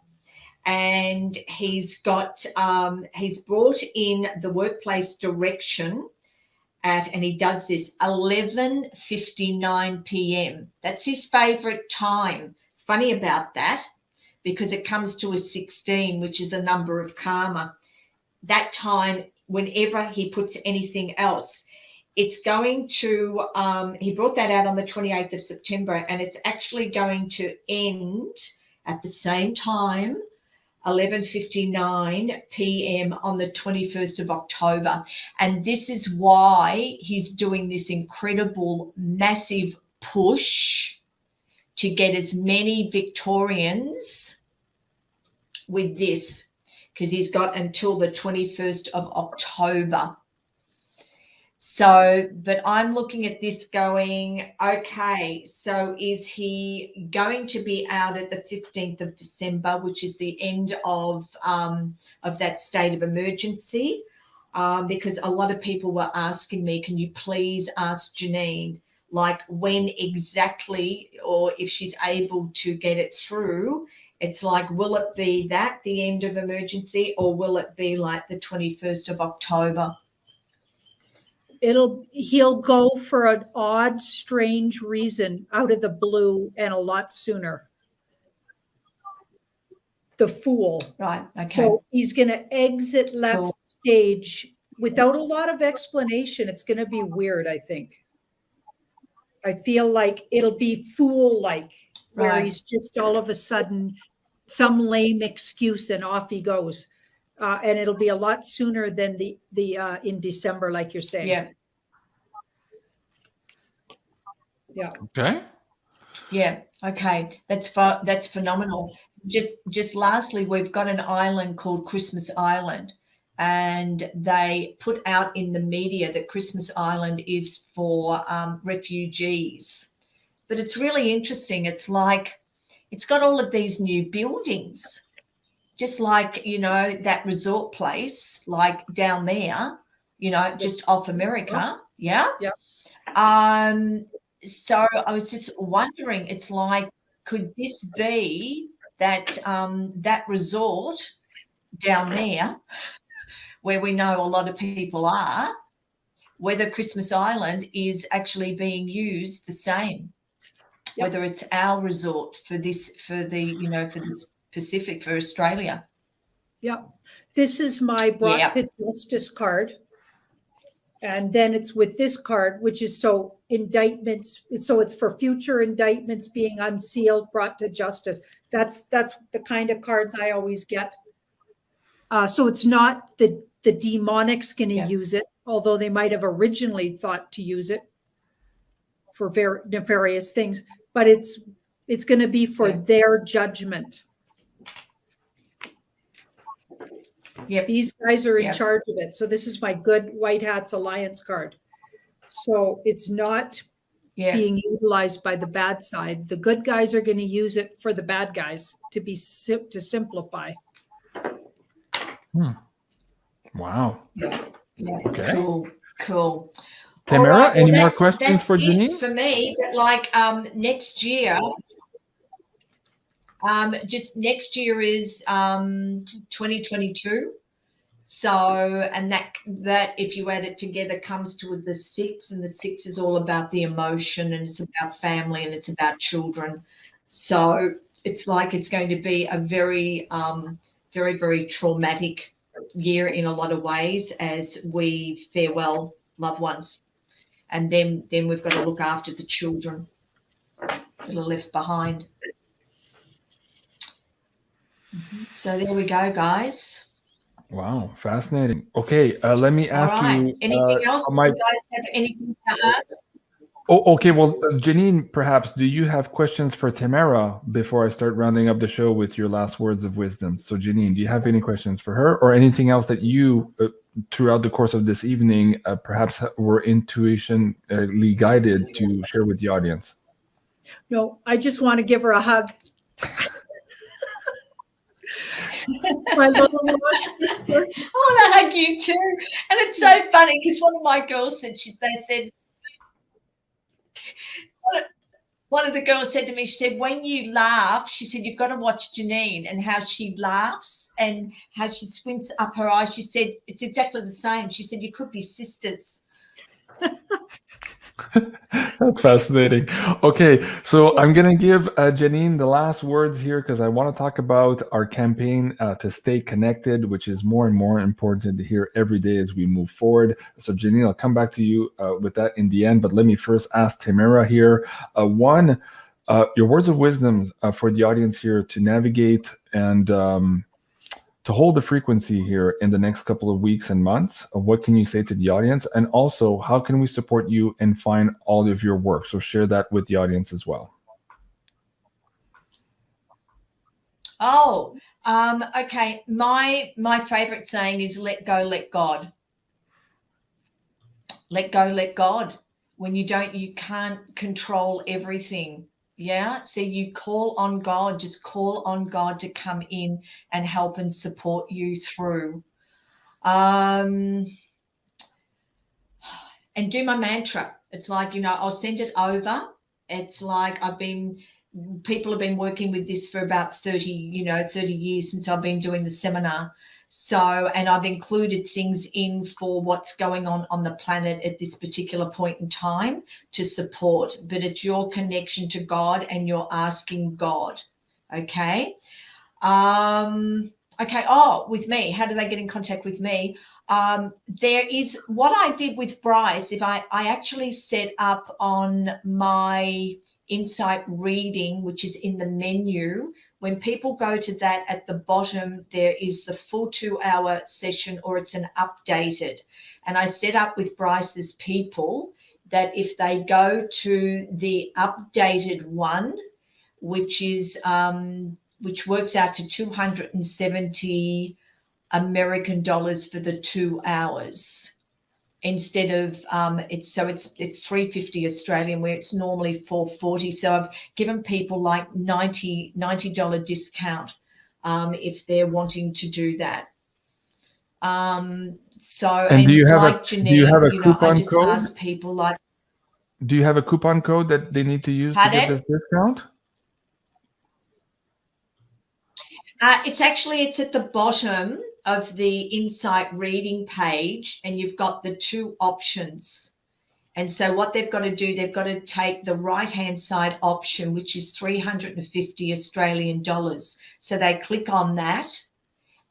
And he's got he's brought in the workplace direction at, and he does this 11:59 p.m. That's his favorite time. Funny about that, because it comes to a 16, which is the number of karma. That time, whenever he puts anything else, it's going to, he brought that out on the 28th of September, and it's actually going to end at the same time, 11:59 p.m. on the 21st of October. And this is why he's doing this incredible, massive push to get as many Victorians with this, because he's got until the 21st of October. So, but I'm looking at this going, okay, so is he going to be out at the 15th of December, which is the end of that state of emergency? Because a lot of people were asking me, can you please ask Janine, like, when exactly, or if she's able to get it through? It's like, will it be that, the end of emergency, or will it be like the 21st of October? He'll go for an odd, strange reason out of the blue and a lot sooner. The Fool. Right. Okay. So he's going to exit left stage without a lot of explanation. It's going to be weird, I think. I feel like it'll be Fool-like, where he's just all of a sudden some lame excuse and off he goes. And it'll be a lot sooner than the in December, like you're saying. Yeah. Yeah. Okay. Yeah. Okay. That's phenomenal. Just lastly, we've got an island called Christmas Island, and they put out in the media that Christmas Island is for refugees. But it's really interesting. It's like, it's got all of these new buildings, just like, you know, that resort place, like down there, you know, just off America. Yeah. Yeah. So I was just wondering, it's like, could this be that that resort down there where we know a lot of people are, whether Christmas Island is actually being used the same, whether it's our resort for this, for this Pacific, for Australia. Yeah. This is my brought to justice card. And then it's with this card, which is so indictments. So it's for future indictments being unsealed, brought to justice. That's the kind of cards I always get. So it's not the demonic's going to use it, although they might have originally thought to use it for nefarious things. But it's going to be for their judgment. Yeah, these guys are in charge of it. So this is my good White Hats Alliance card. So it's not being utilized by the bad side. The good guys are going to use it for the bad guys to simplify. Wow. Yeah. Okay. Cool. Tamara, any more questions for Janine? For me, but like next year. Just next year is 2022. So, and that if you add it together comes to the 6, and the 6 is all about the emotion, and it's about family, and it's about children. So it's like it's going to be a very, very, very traumatic year in a lot of ways as we farewell loved ones. And then we've got to look after the children that are left behind. So there we go, guys. Wow, fascinating. Okay, let me All ask right. you. Anything else? On Do my you guys have anything to ask? Oh, okay. Well, Janine, perhaps do you have questions for Tamara before I start rounding up the show with your last words of wisdom? So, Janine, do you have any questions for her, or anything else that you, throughout the course of this evening, perhaps were intuitionally guided to share with the audience? No, I just want to give her a hug. My little lost sister. I want to hug you too. And it's so funny because one of my girls said, they said, one of the girls said to me, she said, when you laugh, she said, you've got to watch Janine and how she laughs and how she squints up her eyes. She said, it's exactly the same. She said, you could be sisters. That's fascinating. Okay, so I'm going to give Janine the last words here because I want to talk about our campaign to stay connected, which is more and more important to hear every day as we move forward. So, Janine, I'll come back to you with that in the end, but let me first ask Tamara here. One, your words of wisdom for the audience here to navigate and to hold the frequency here in the next couple of weeks and months. What can you say to the audience? And also, how can we support you and find all of your work? So share that with the audience as well. Oh, okay. My favorite saying is let go, let God. Let go, let God. When you can't control everything. Yeah. So you call on God, just call on God to come in and help and support you through. And do my mantra. It's like, I'll send it over. It's like people have been working with this for about 30 years since I've been doing the seminar. So, and I've included things in for what's going on the planet at this particular point in time to support, but it's your connection to God and you're asking God. Okay. Okay. Oh, with me, how do they get in contact with me? There is what I did with Bryce. If I actually set up on my insight reading, which is in the menu, when people go to that at the bottom, there is the full 2-hour session or it's an updated. And I set up with Bryce's people that if they go to the updated one, which works out to 270 American dollars for the 2 hours instead of it's 350 Australian where it's normally 440. So I've given people like $90 discount if they're wanting to do that. And do you have a coupon I just code? ask people like, do you have a coupon code that they need to use to get this discount? It's at the bottom of the insight reading page, and you've got the 2 options. And so what they've got to do, they've got to take the right-hand side option, which is 350 Australian dollars. So they click on that,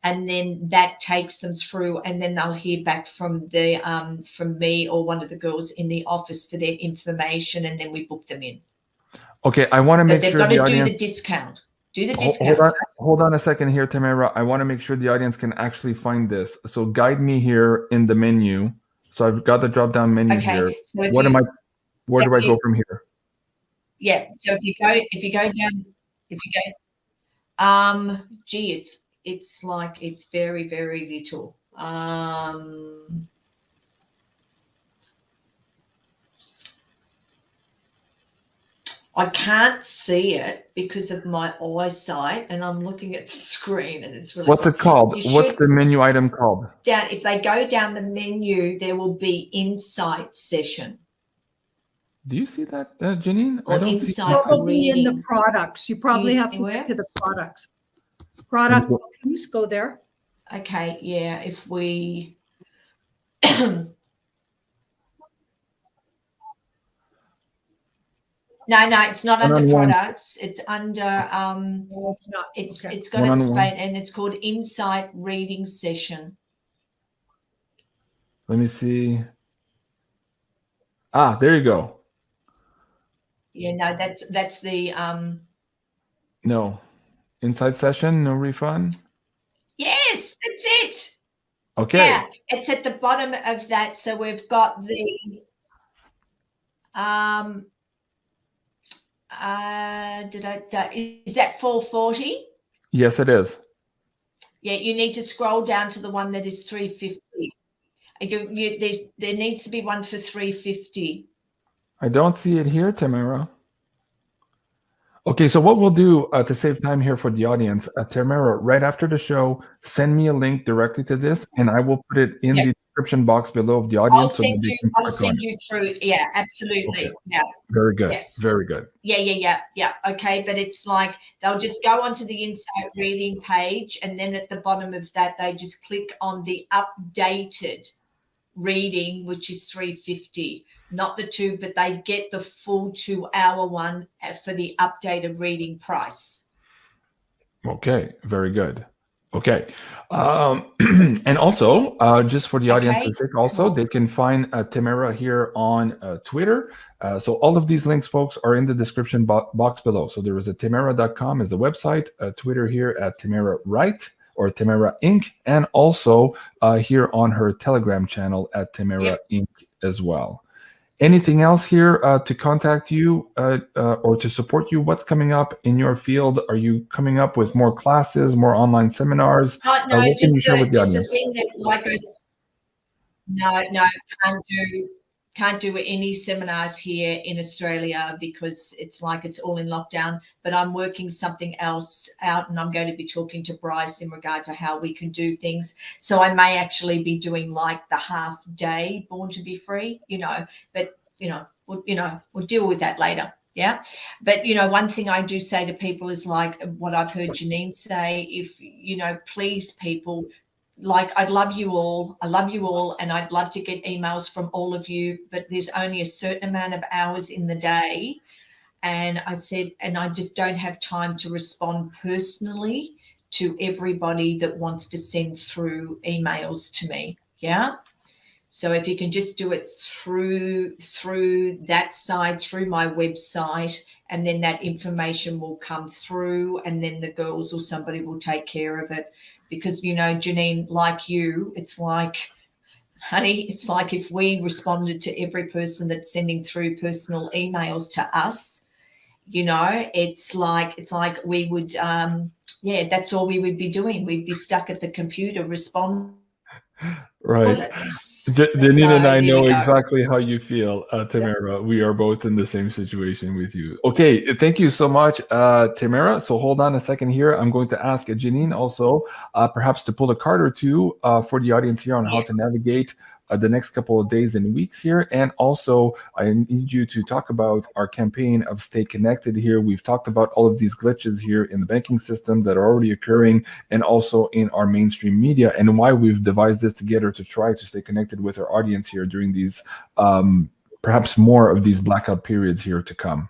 and then that takes them through, and then they'll hear back from from me or one of the girls in the office for their information, and then we book them in. Okay, I want to make sure the audience... They've got to do the discount. Do the discount. Hold on a second here, Tamara. I want to make sure the audience can actually find this. So guide me here in the menu. So I've got the drop-down menu here. So where do I go from here? Yeah. So if you go down, it's like it's very, very little. I can't see it because of my eyesight, and I'm looking at the screen, and it's really. What's it called? What's the menu item called? If they go down the menu, there will be insight session. Do you see that, Janine? Or I don't insight see it. Probably in the products. You probably have to get to the products. Product bookings, go there. Okay, yeah. If we. No, it's not under products. It's under no, it's not. It's got its space, and it's called Insight Reading Session. Let me see. Ah, there you go. Yeah, no, that's the No. Inside session, no refund? Yes, that's it. Okay. Yeah, it's at the bottom of that. So we've got the is that 440? Yes, it is. Yeah, you need to scroll down to the one that is 350. There needs to be one for 350. I don't see it here, Tamara. Okay, so what we'll do to save time here for the audience, Tamara, right after the show, send me a link directly to this, and I will put it in the description box below of the audience so that they can I'll click on send it. you through. Yeah, absolutely. Okay. Yeah. Very good. Yes. Very good. Yeah. Okay, but it's like they'll just go onto the Insight Reading page, and then at the bottom of that, they just click on the updated reading, which is 350, not the 2, but they get the full 2-hour one for the updated reading price. Okay, very good. Okay. And also, just for the audience's sake, also, they can find Tamara here on Twitter. So all of these links, folks, are in the description box below. So there is a tamara.com as a website, Twitter here at Tamara Wright or Tamara Inc., and also here on her Telegram channel at Tamara Inc. as well. Anything else here to contact you or to support you? What's coming up in your field? Are you coming up with more classes, more online seminars? No, what can you share with the just audience? the thing that can't do any seminars here in Australia because it's all in lockdown, but I'm working something else out, and I'm going to be talking to Bryce in regard to how we can do things. So I may actually be doing like the half day Born to Be Free, but we'll deal with that later. Yeah. But, one thing I do say to people is like what I've heard Janine say, if, please people, like, I love you all, and I'd love to get emails from all of you, but there's only a certain amount of hours in the day. And I said, and I just don't have time to respond personally to everybody that wants to send through emails to me. Yeah. So if you can just do it through that side, through my website, and then that information will come through, and then the girls or somebody will take care of it. Because, Janine, like you, it's like, honey, it's like if we responded to every person that's sending through personal emails to us, it's like we would, that's all we would be doing. We'd be stuck at the computer responding. Right. Janine and I know exactly how you feel, Tamara. We are both in the same situation with you. Okay, thank you so much, Tamara. So hold on a second here. I'm going to ask Janine also perhaps to pull a card or two for the audience here on how to navigate the next couple of days and weeks here. And also, I need you to talk about our campaign of Stay Connected here. We've talked about all of these glitches here in the banking system that are already occurring, and also in our mainstream media, and why we've devised this together to try to stay connected with our audience here during these, perhaps more of these blackout periods here to come.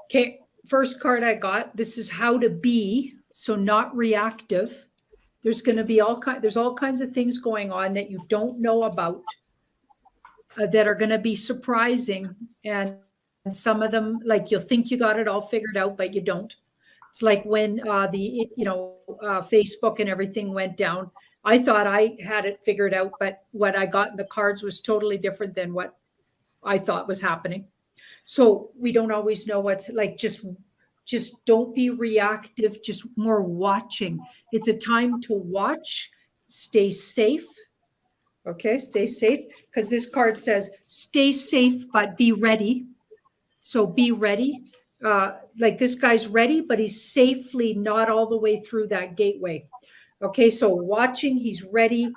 Okay, first card I got, this is how to be, so not reactive. There's going to be all kinds of things going on that you don't know about that are going to be surprising. And some of them, like, you'll think you got it all figured out, but you don't. It's like when Facebook and everything went down. I thought I had it figured out, but what I got in the cards was totally different than what I thought was happening. So we don't always know what's like. Just don't be reactive, just more watching. It's a time to watch, stay safe. Okay, stay safe, because this card says stay safe, but be ready. So be ready. Like, this guy's ready, but he's safely not all the way through that gateway. Okay, so watching, he's ready.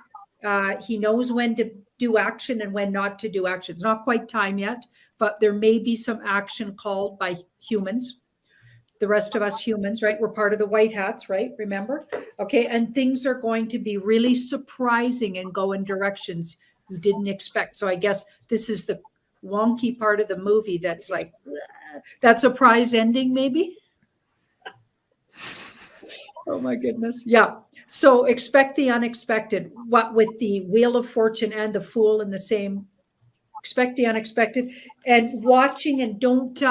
He knows when to do action and when not to do action. It's not quite time yet, but there may be some action called by humans. The rest of us humans, right? We're part of the white hats, right? Remember? Okay. And things are going to be really surprising and go in directions you didn't expect. So I guess this is the wonky part of the movie that's like, that surprise ending, maybe. Oh my goodness. Yeah. So expect the unexpected. What with the Wheel of Fortune and the Fool in the same expect the unexpected, and watching, and don't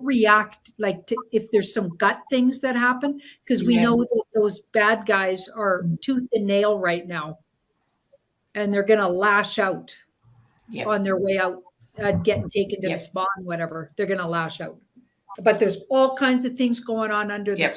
react like if there's some gut things that happen, because we know that those bad guys are tooth and nail right now, and they're going to lash out on their way out, getting taken to the spa and whatever. They're going to lash out. But there's all kinds of things going on under the surface.